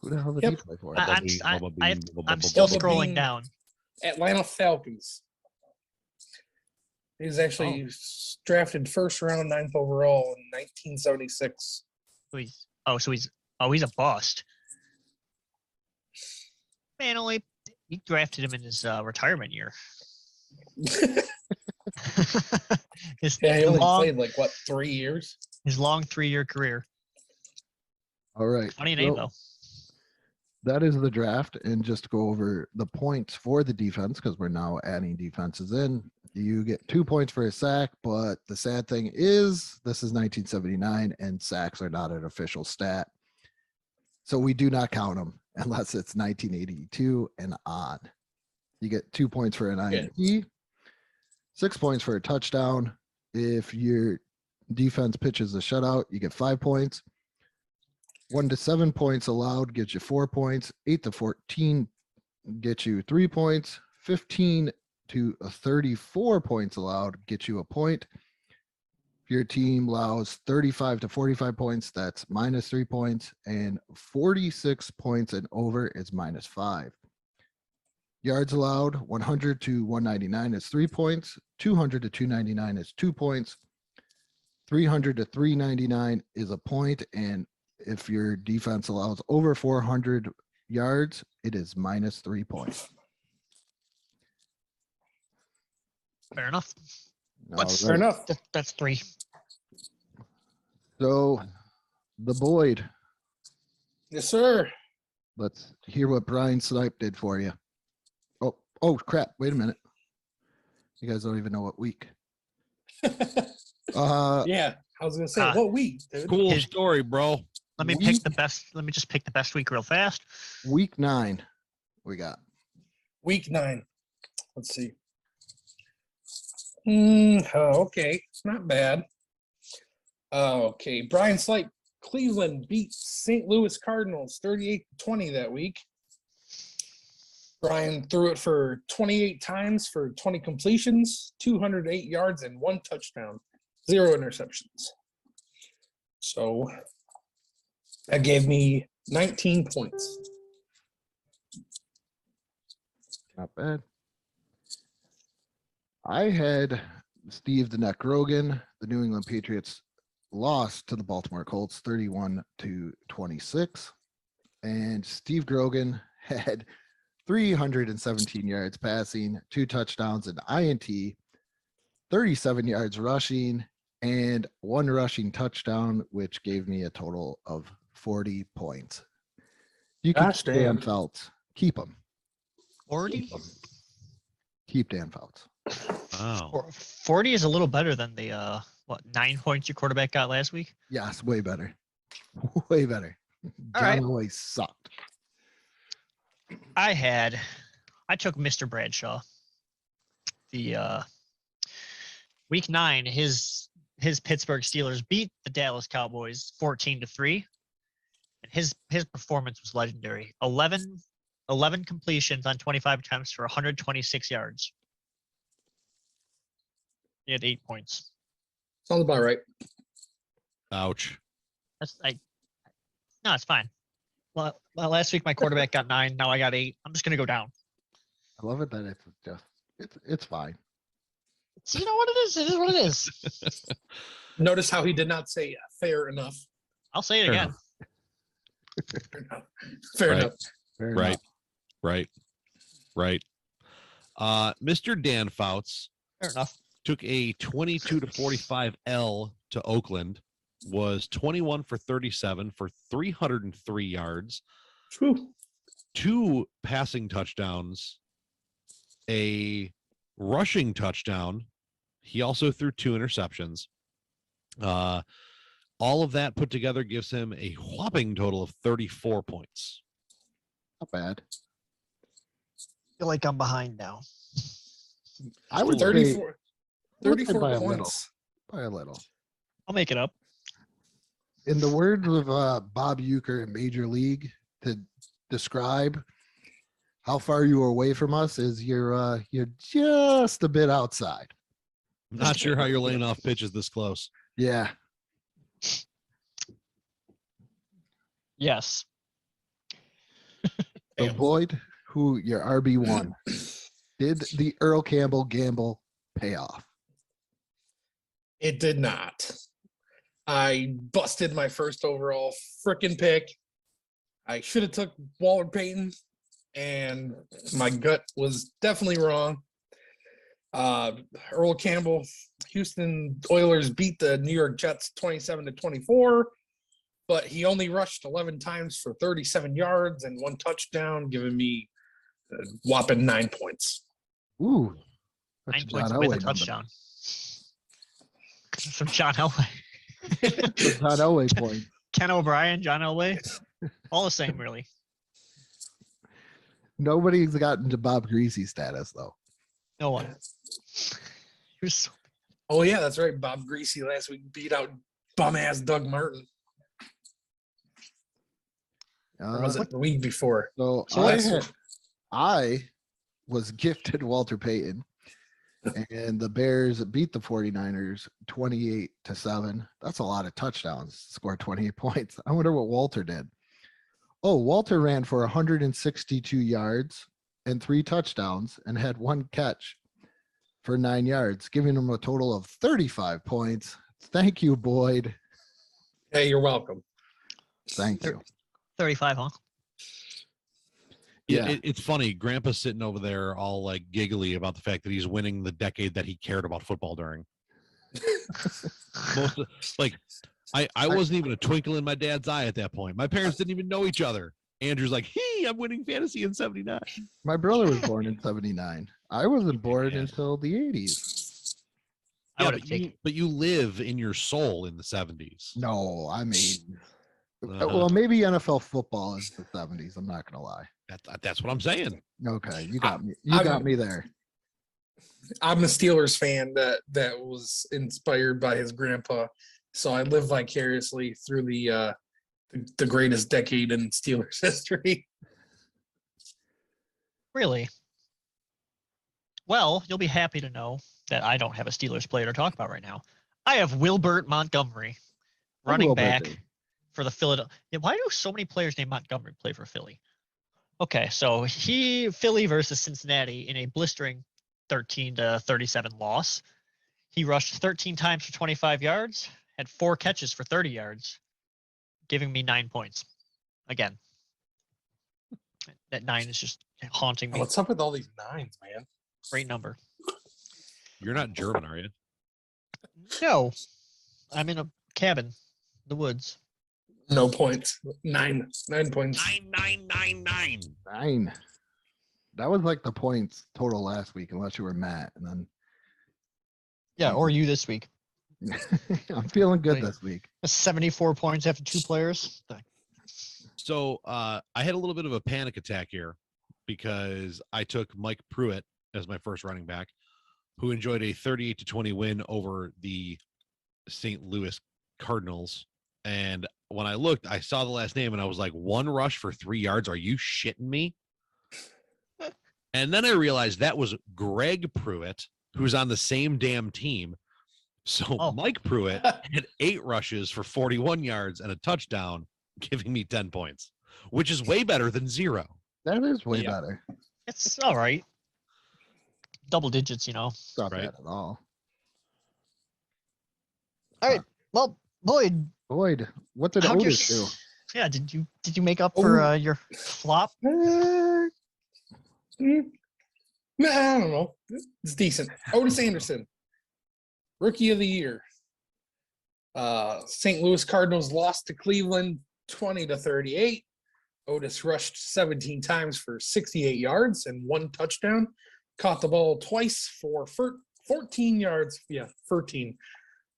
Speaker 1: Who the hell did
Speaker 3: Yep.
Speaker 1: he play for?
Speaker 2: I'm still
Speaker 3: Bubba
Speaker 2: scrolling
Speaker 3: Bean.
Speaker 2: down.
Speaker 3: Atlanta Falcons. He was actually drafted first round, 9th overall in 1976.
Speaker 2: So he's a bust. Man, he drafted him in his retirement year.
Speaker 3: Yeah, he only played like 3 years?
Speaker 2: His long 3-year career.
Speaker 1: All right.
Speaker 2: Funny name
Speaker 1: so
Speaker 2: though.
Speaker 1: that is the draft. And just to go over the points for the defense, because we're now adding defenses in. You get 2 points for a sack, but the sad thing is this is 1979 and sacks are not an official stat. So we do not count them unless it's 1982 and on. You get 2 points for an INT, 6 points for a touchdown. If your defense pitches a shutout, you get 5 points. 1 to 7 points allowed gets you 4 points. 8 to 14 gets you 3 points. 15 to 34 points allowed gets you a point. If your team allows 35 to 45 points, that's -3 points. And 46 points and over is -5. Yards allowed 100 to 199 is 3 points. 200 to 299 is 2 points. 300 to 399 is a point. And if your defense allows over 400 yards, it is -3 points.
Speaker 2: Fair enough.
Speaker 1: All
Speaker 3: Fair
Speaker 1: right.
Speaker 3: enough.
Speaker 2: That's 3.
Speaker 1: So the Boyd,
Speaker 3: Yes, sir.
Speaker 1: let's hear what Brian Snipe did for you. Oh crap. Wait a minute. You guys don't even know what week.
Speaker 3: Yeah, I was gonna say, what week, dude?
Speaker 4: Cool story, bro.
Speaker 2: Let me pick the best. Let me just pick the best week real fast.
Speaker 1: Week 9 we got.
Speaker 3: Week 9. Let's see. Okay, it's not bad. Okay, Brian Slight, Cleveland beat St. Louis Cardinals 38-20 that week. Brian threw it for 28 times for 20 completions, 208 yards, and 1 touchdown, 0 interceptions. So that gave me 19 points.
Speaker 1: Not bad. I had Steve the Neck Rogan. The New England Patriots lost to the Baltimore Colts 31-26. And Steve Grogan had 317 yards passing, 2 touchdowns, an INT, 37 yards rushing, and 1 rushing touchdown, which gave me a total of 40 points. You can
Speaker 3: Gosh,
Speaker 1: keep Dan
Speaker 3: damn.
Speaker 1: Feltz. Keep him.
Speaker 2: 40.
Speaker 1: Keep Dan Feltz.
Speaker 4: Wow.
Speaker 2: 40 is a little better than the 9 points your quarterback got last week.
Speaker 1: Yes, way better. Way better.
Speaker 2: All
Speaker 1: John
Speaker 2: right.
Speaker 1: always sucked.
Speaker 2: I took Mr. Bradshaw. The week 9, his Pittsburgh Steelers beat the Dallas Cowboys 14-3. And his performance was legendary. 11 completions on 25 attempts for 126 yards. He had 8 points.
Speaker 3: Sounds about right.
Speaker 4: Ouch.
Speaker 2: No, it's fine. Well, last week my quarterback got 9. Now I got 8. I'm just gonna go down.
Speaker 1: I love it that it's just it's fine.
Speaker 2: So you know what it is? It is what it is.
Speaker 3: Notice how he did not say fair enough.
Speaker 2: I'll say it
Speaker 4: Fair
Speaker 2: again.
Speaker 3: Fair
Speaker 4: Right.
Speaker 3: enough.
Speaker 1: Fair
Speaker 4: Right.
Speaker 1: enough.
Speaker 4: Right. Mr. Dan Fouts
Speaker 2: Fair enough.
Speaker 4: took a 22-45 L to Oakland, was 21 for 37 for 303 yards,
Speaker 3: Whew.
Speaker 4: 2 passing touchdowns, a rushing touchdown. He also threw 2 interceptions. All of that put together gives him a whopping total of 34 points.
Speaker 1: Not bad.
Speaker 2: feel like I'm behind now.
Speaker 1: I would
Speaker 3: 34,
Speaker 1: say
Speaker 3: 34
Speaker 1: by a little.
Speaker 3: points.
Speaker 1: By a little.
Speaker 2: I'll make it up.
Speaker 1: In the words of Bob Uecker in Major League, to describe how far you are away from us is you're just a bit outside.
Speaker 4: Not sure how you're laying off pitches this close.
Speaker 1: Yeah.
Speaker 2: Yes.
Speaker 1: So Boyd, who your RB1, did the Earl Campbell gamble pay off?
Speaker 3: It did not. I busted my first overall frickin' pick. I should have took Walter Payton, and my gut was definitely wrong. Earl Campbell, Houston Oilers beat the New York Jets 27-24, but he only rushed 11 times for 37 yards and 1 touchdown, giving me a whopping 9 points.
Speaker 1: Ooh.
Speaker 2: 9
Speaker 1: John
Speaker 2: points
Speaker 1: Elway
Speaker 2: with a
Speaker 1: number.
Speaker 2: touchdown. From John Elway.
Speaker 1: John Elway point.
Speaker 2: Ken O'Brien, John Elway. All the same, really.
Speaker 1: Nobody's gotten to Bob Greasy status, though.
Speaker 2: No one. He was so
Speaker 3: Oh, yeah, that's right. Bob Greasy last week beat out bum-ass Doug Martin. Or was it the week before?
Speaker 1: So
Speaker 2: So
Speaker 1: I,
Speaker 2: what's-
Speaker 1: I was gifted Walter Payton, and the Bears beat the 49ers 28-7. That's a lot of touchdowns. Scored 28 points. I wonder what Walter did. Oh, Walter ran for 162 yards and 3 touchdowns and had 1 catch for 9 yards, giving him a total of 35 points. Thank you, Boyd.
Speaker 3: Hey, you're welcome.
Speaker 1: Thank you.
Speaker 2: 35, huh?
Speaker 1: Yeah.
Speaker 4: It's funny. Grandpa's sitting over there all like giggly about the fact that he's winning the decade that he cared about football during. Most of, like, I wasn't even a twinkle in my dad's eye at that point. My parents didn't even know each other. Andrew's like, hey, I'm winning fantasy in 79.
Speaker 1: My brother was born in 79. I wasn't born
Speaker 4: Yeah.
Speaker 1: until the 80s.
Speaker 2: I
Speaker 4: Yeah,
Speaker 2: would have taken.
Speaker 4: but you live in your soul in the 70s.
Speaker 1: No, I mean,
Speaker 4: Uh-huh.
Speaker 1: well, maybe NFL football is the 70s. I'm not gonna lie.
Speaker 4: That's what I'm saying.
Speaker 1: Okay, you got me. You got me there.
Speaker 3: I'm a Steelers fan that was inspired by his grandpa, so I live vicariously through the greatest decade in Steelers history.
Speaker 2: Really? Well, you'll be happy to know that I don't have a Steelers player to talk about right now. I have Wilbert Montgomery, running
Speaker 1: Wilbert
Speaker 2: back
Speaker 1: did.
Speaker 2: for the Philadelphia. Why do so many players named Montgomery play for Philly? Okay, so Philly versus Cincinnati in a blistering 13-37 loss. He rushed 13 times for 25 yards, had 4 catches for 30 yards, giving me 9 points. Again, that 9 is just haunting me.
Speaker 3: What's up with all these 9s, man?
Speaker 2: Great number.
Speaker 4: You're not German, are you?
Speaker 2: No, I'm in a cabin, in the woods.
Speaker 3: No points. 9 points.
Speaker 4: 9999.
Speaker 1: 9. That was like the points total last week, unless you were Matt. And
Speaker 2: Yeah, or you this week.
Speaker 1: then I'm feeling good
Speaker 2: Wait.
Speaker 1: this week.
Speaker 2: 74 points after 2 players.
Speaker 4: So I had a little bit of a panic attack here because I took Mike Pruitt as my first running back, who enjoyed a 38-20 win over the St. Louis Cardinals. And when I looked, I saw the last name and I was like, 1 rush for 3 yards. Are you shitting me? And then I realized that was Greg Pruitt, who's on the same damn team. So
Speaker 2: Oh.
Speaker 4: Mike Pruitt had 8 rushes for 41 yards and a touchdown, giving me 10 points, which is way better than 0.
Speaker 1: That is way
Speaker 3: Yeah.
Speaker 1: better.
Speaker 2: It's all right. Double digits, you know.
Speaker 1: It's not
Speaker 4: Right.
Speaker 1: bad at all.
Speaker 2: Well, Boyd,
Speaker 1: Boyd, what did
Speaker 2: how'd your
Speaker 1: Otis do?
Speaker 2: yeah, did you make up for
Speaker 3: Oh.
Speaker 2: your flop?
Speaker 3: I don't know. It's decent. Otis Anderson, Rookie of the Year. St. Louis Cardinals lost to Cleveland 20-38. Otis rushed 17 times for 68 yards and 1 touchdown, caught the ball twice for 14 yards. Yeah, 13.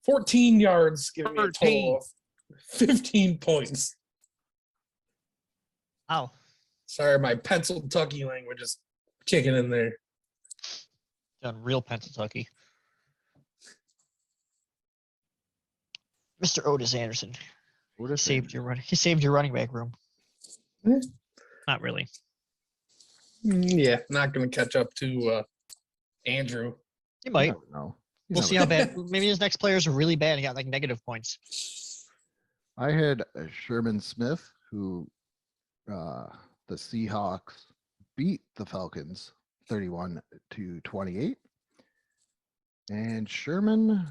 Speaker 3: 14 yards, giving me a total of 15 points.
Speaker 2: Wow.
Speaker 3: Sorry, my Pennsylvania language is kicking in there.
Speaker 2: Done real Pennsylvania. Mr. Otis Anderson.
Speaker 1: Otis
Speaker 2: Saved your running. He saved your running back room.
Speaker 3: Eh.
Speaker 2: Not really.
Speaker 3: Yeah, not going to catch up to Andrew.
Speaker 2: He might.
Speaker 1: No.
Speaker 2: We'll see how bad. Maybe his next players are really bad and got like negative points.
Speaker 1: I had Sherman Smith, who the Seahawks beat the Falcons 31-28. And Sherman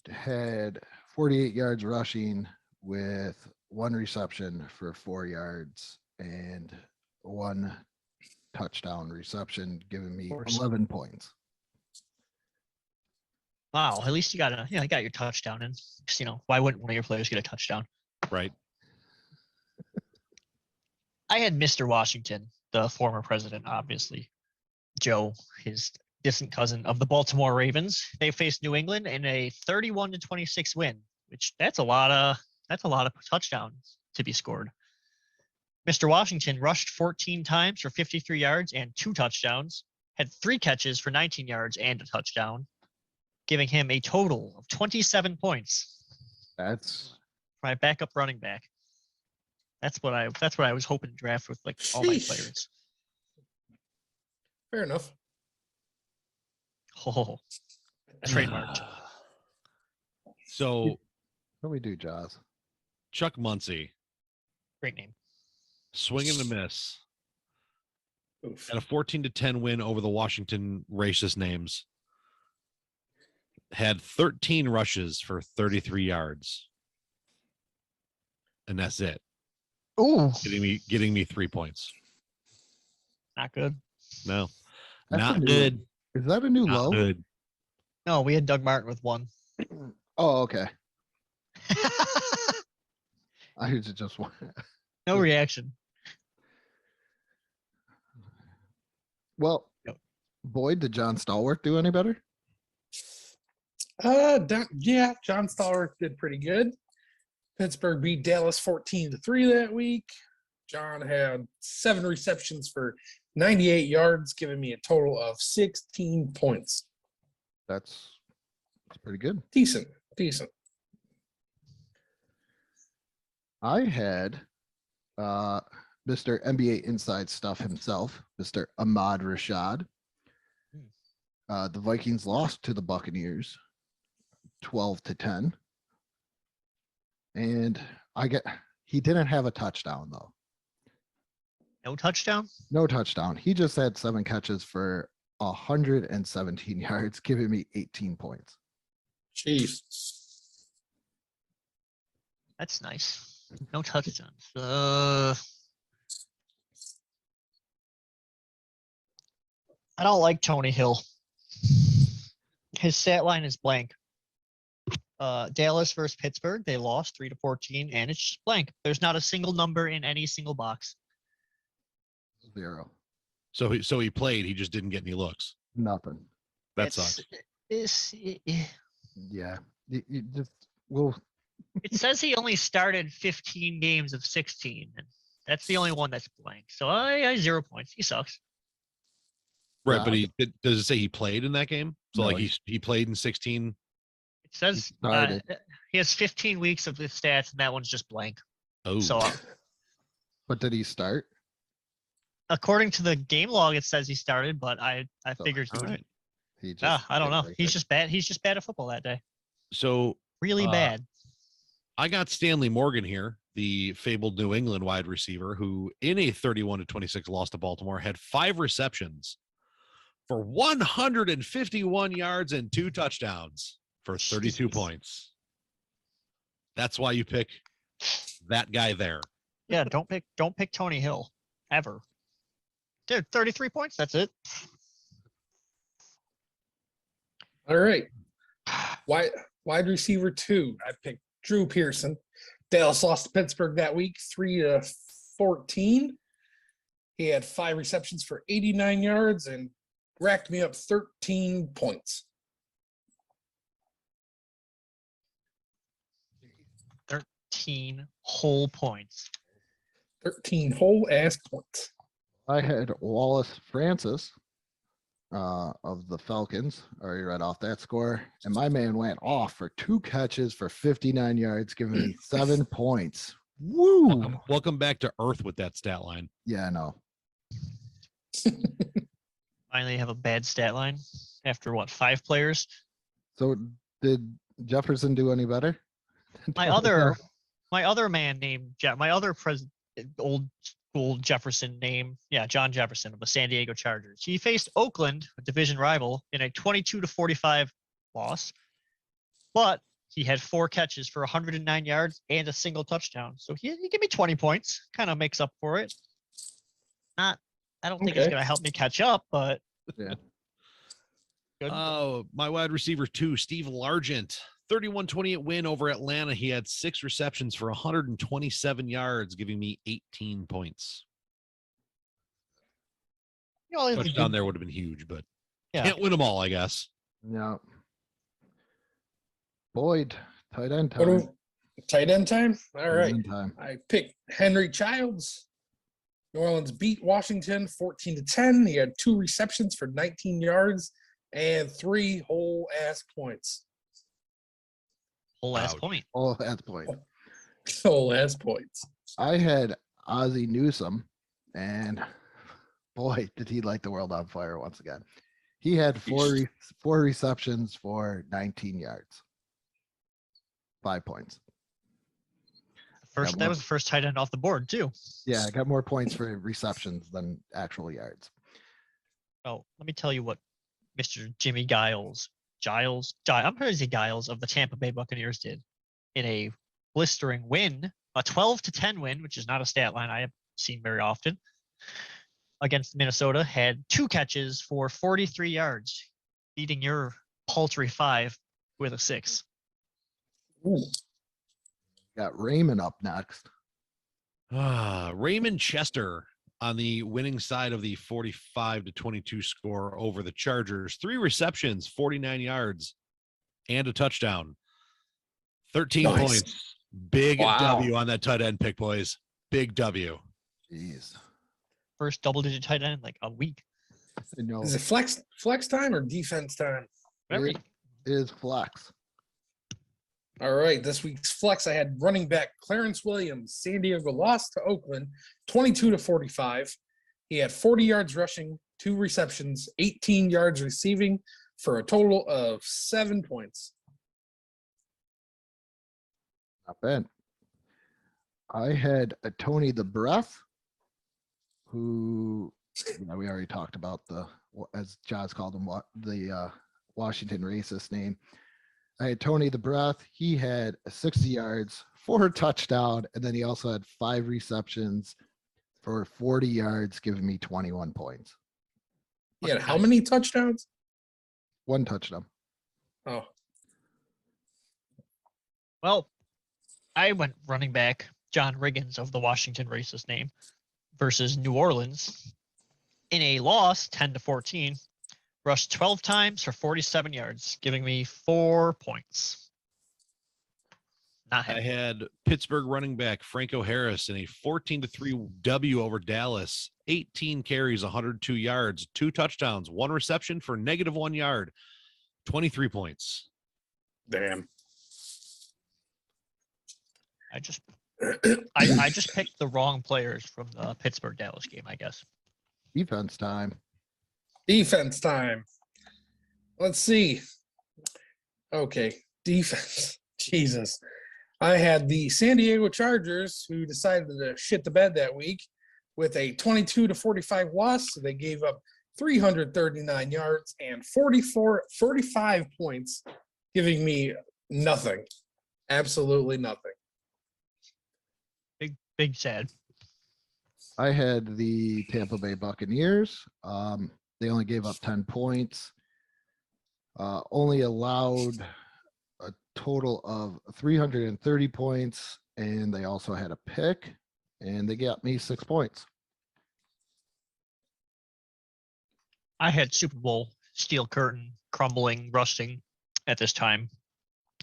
Speaker 1: had 48 yards rushing with 1 reception for 4 yards and 1 touchdown reception, giving me 11 points.
Speaker 2: Wow, at least you got you got your touchdown in. Why wouldn't one of your players get a touchdown?
Speaker 4: Right.
Speaker 2: I had Mr. Washington, the former president, obviously. Joe, his distant cousin of the Baltimore Ravens. They faced New England in a 31-26 win, which that's a lot of touchdowns to be scored. Mr. Washington rushed 14 times for 53 yards and 2 touchdowns, had 3 catches for 19 yards and a touchdown, giving him a total of 27 points.
Speaker 1: That's
Speaker 2: My backup running back. That's what I was hoping to draft with like all my players.
Speaker 3: Fair enough.
Speaker 2: Oh, trademarked.
Speaker 4: So
Speaker 1: what do we do, Jaws?
Speaker 4: Chuck Muncie,
Speaker 2: Great name.
Speaker 4: swing and a miss,
Speaker 3: Oof.
Speaker 4: and a 14-10 win over the Washington racist names. Had 13 rushes for 33 yards. And that's it.
Speaker 2: Ooh,
Speaker 4: Getting me 3 points.
Speaker 2: not good.
Speaker 4: No.
Speaker 1: That's
Speaker 4: Not
Speaker 1: a new-
Speaker 4: good.
Speaker 1: Is that a new
Speaker 4: Not
Speaker 1: low?
Speaker 4: good.
Speaker 2: No, we had Doug Martin with 1.
Speaker 1: Oh, okay. I heard it just one.
Speaker 2: No reaction.
Speaker 1: Well,
Speaker 2: Yep.
Speaker 1: Boyd, did Jon Stalwart do any better?
Speaker 3: Yeah, Jon Stalwart did pretty good. Pittsburgh beat Dallas 14-3 that week. John had 7 receptions for 98 yards, giving me a total of 16 points.
Speaker 1: That's pretty good.
Speaker 3: Decent.
Speaker 1: I had Mr. NBA Inside Stuff himself, Mr. Ahmad Rashad. The Vikings lost to the Buccaneers 12-10. And he didn't have a touchdown though.
Speaker 2: No touchdown?
Speaker 1: No touchdown. He just had 7 catches for 117 yards, giving me 18 points.
Speaker 3: Jeez.
Speaker 2: That's nice. No touchdowns. I don't like Tony Hill. His stat line is blank. Dallas versus Pittsburgh, they lost 3-14, and it's just blank. There's not a single number in any single box.
Speaker 1: 0.
Speaker 4: So he played, he just didn't get any looks.
Speaker 1: Nothing.
Speaker 4: That sucks.
Speaker 1: Yeah. You just will.
Speaker 2: It says he only started 15 games of 16, and that's the only one that's blank. So I 0 points. He sucks.
Speaker 4: Right,
Speaker 1: Wow.
Speaker 4: but does it say he played in that game? So
Speaker 1: No,
Speaker 4: like he played in 16.
Speaker 2: It says
Speaker 1: started.
Speaker 2: he has 15 weeks of his stats, and that one's just blank.
Speaker 4: Oh,
Speaker 2: So
Speaker 1: But did he start?
Speaker 2: according to the game log, it says he started, but I figured he
Speaker 4: all
Speaker 2: would.
Speaker 4: right.
Speaker 1: He just
Speaker 2: I don't know.
Speaker 1: didn't break
Speaker 2: He's
Speaker 1: it.
Speaker 2: just bad. He's just bad at football that day.
Speaker 4: So
Speaker 2: Really bad.
Speaker 4: I got Stanley Morgan here, the fabled New England wide receiver, who in a 31-26 loss to Baltimore had 5 receptions for 151 yards and 2 touchdowns for 32
Speaker 2: Jeez.
Speaker 4: points. That's why you pick that guy there.
Speaker 2: Yeah, don't pick Tony Hill ever. Dude, 33 points. That's it.
Speaker 3: All right. Wide receiver 2. I picked Drew Pearson. Dallas lost to Pittsburgh that week, 3-14. He had 5 receptions for 89 yards and racked me up 13 points.
Speaker 2: 13 whole points.
Speaker 3: 13 whole ass points.
Speaker 1: I had Wallace Francis of the Falcons. Already read off that score. And my man went off for 2 catches for 59 yards, giving me 7 points. Woo!
Speaker 4: Welcome back to earth with that stat line.
Speaker 1: Yeah, I know.
Speaker 2: Finally have a bad stat line after what, 5 players?
Speaker 1: So did Jefferson do any better?
Speaker 2: My other man named my other old school Jefferson name, Jon Jefferson of the San Diego Chargers. He faced Oakland, a division rival, in a 22-45 loss, but he had 4 catches for 109 yards and a single touchdown. So he gave me 20 points, kind of makes up for it. I don't think it's going to help me catch up, but
Speaker 1: Yeah.
Speaker 2: good.
Speaker 4: Oh, my wide receiver 2, Steve Largent. 31-28 win over Atlanta. He had 6 receptions for 127 yards, giving me 18 points. Touchdown there would have been huge, but can't win them all, I guess.
Speaker 1: Yeah. Boyd, tight end time.
Speaker 3: Tight end time? All right.
Speaker 1: Tight end time.
Speaker 3: I picked Henry Childs. New Orleans beat Washington 14-10. He had 2 receptions for 19 yards and 3 whole ass points.
Speaker 2: Whole ass point.
Speaker 1: Oh, that's point.
Speaker 3: Whole ass points.
Speaker 1: I had Ozzie Newsome, and boy, did he light the world on fire once again. He had 4 receptions for 19 yards. 5 points.
Speaker 2: That was the first tight end off the board too.
Speaker 1: Yeah, I got more points for receptions than actual yards.
Speaker 2: Oh, let me tell you what Mr. Jimmy Giles I'm pretty sure Giles of the Tampa Bay Buccaneers did in a blistering win, a 12-10 win, which is not a stat line I have seen very often, against Minnesota. Had 2 catches for 43 yards, beating your paltry 5 with a 6.
Speaker 3: Ooh.
Speaker 1: Got Raymond up next.
Speaker 4: Raymond Chester on the winning side of the 45-22 score over the Chargers. 3 receptions, 49 yards, and a touchdown. 13 points. Big W on that tight end pick, boys. Big W.
Speaker 1: Jeez.
Speaker 2: First double-digit tight end in like a week.
Speaker 1: I know.
Speaker 3: Is it flex time or defense time?
Speaker 1: It is flex.
Speaker 3: All right, this week's flex, I had running back Clarence Williams. San Diego lost to Oakland 22-45. He had 40 yards rushing, 2 receptions, 18 yards receiving for a total of 7 points.
Speaker 1: Not bad. I had a Tony the Breath, who we already talked about, as Josh called him, the Washington racist name. I had Tony the Breath. He had 60 yards, 4 touchdown, and then he also had 5 receptions for 40 yards, giving me 21 points.
Speaker 3: He had how many touchdowns?
Speaker 1: 1 touchdown.
Speaker 3: Oh.
Speaker 2: Well, I went running back John Riggins of the Washington racist name versus New Orleans in a loss 10-14. Rushed 12 times for 47 yards, giving me 4 points. Not happy.
Speaker 4: I had Pittsburgh running back Franco Harris in a 14-3 W over Dallas. 18 carries, 102 yards, 2 touchdowns, 1 reception for -1 yard, 23 points.
Speaker 3: Damn.
Speaker 2: I just picked the wrong players from the Pittsburgh Dallas game, I guess.
Speaker 1: Defense time.
Speaker 3: Defense time. Let's see. Okay, defense. Jesus. I had the San Diego Chargers, who decided to shit the bed that week with a 22-45 loss. So they gave up 339 yards and 45 points, giving me nothing. Absolutely nothing.
Speaker 2: Big sad.
Speaker 1: I had the Tampa Bay Buccaneers. They only gave up 10 points. Only allowed a total of 330 points, and they also had a pick, and they got me 6 points.
Speaker 2: I had Super Bowl steel curtain crumbling, rusting at this time.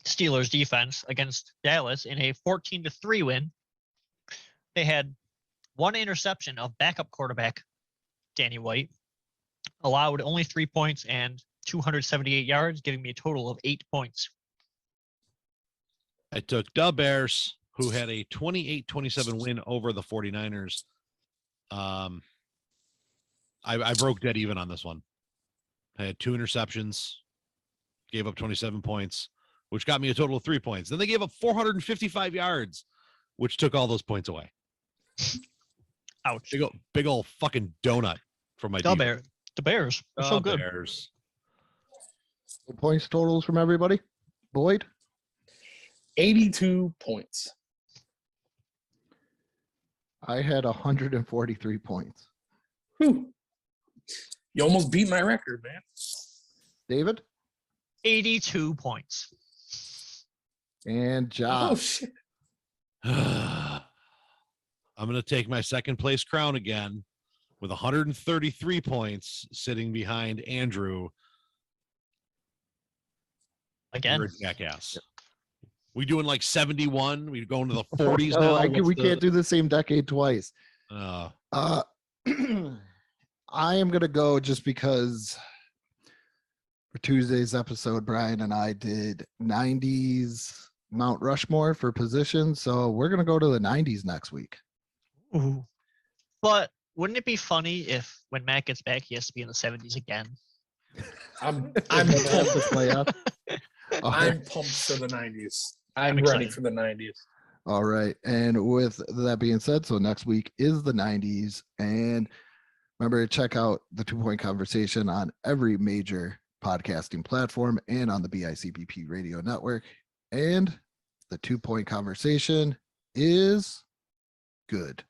Speaker 2: Steelers defense against Dallas in a 14-3 win. They had one interception of backup quarterback Danny White, allowed only 3 points and 278 yards, giving me a total of 8 points.
Speaker 4: I took the Bears, who had a 28-27 win over the 49ers. I broke dead even on this one. I had 2 interceptions, gave up 27 points, which got me a total of 3 points. Then they gave up 455 yards, which took all those points away.
Speaker 2: Ouch.
Speaker 4: Big old fucking donut for my
Speaker 2: The
Speaker 4: defense.
Speaker 2: Bears. They're so good.
Speaker 4: Bears.
Speaker 1: Points totals from everybody. Boyd?
Speaker 3: 82 points.
Speaker 1: I had 143 points.
Speaker 3: Whew. You almost beat my record, man.
Speaker 1: David?
Speaker 2: 82 points.
Speaker 1: And
Speaker 3: Oh,
Speaker 1: Josh.
Speaker 3: shit.
Speaker 4: I'm going to take my second place crown again with 133 points, sitting behind Andrew.
Speaker 2: Again.
Speaker 4: You're a jackass. We doing like 71? We going to the 40s
Speaker 1: No,
Speaker 4: now?
Speaker 1: we can't do the same decade twice.
Speaker 4: Uh,
Speaker 1: I am going to go just because for Tuesday's episode, Brian and I did 90s Mount Rushmore for position. So we're going to go to the 90s next week.
Speaker 2: Ooh. But wouldn't it be funny if when Matt gets back, he has to be in the 70s again?
Speaker 3: I'm
Speaker 1: Playoff.
Speaker 3: I'm pumped for the 90s. I'm
Speaker 2: I'm
Speaker 3: ready
Speaker 2: excited.
Speaker 3: for the 90s.
Speaker 1: All right. And with that being said, so next week is the 90s. And remember to check out the 2 Point Conversation on every major podcasting platform and on the BICBP radio network. And the 2 Point Conversation is good.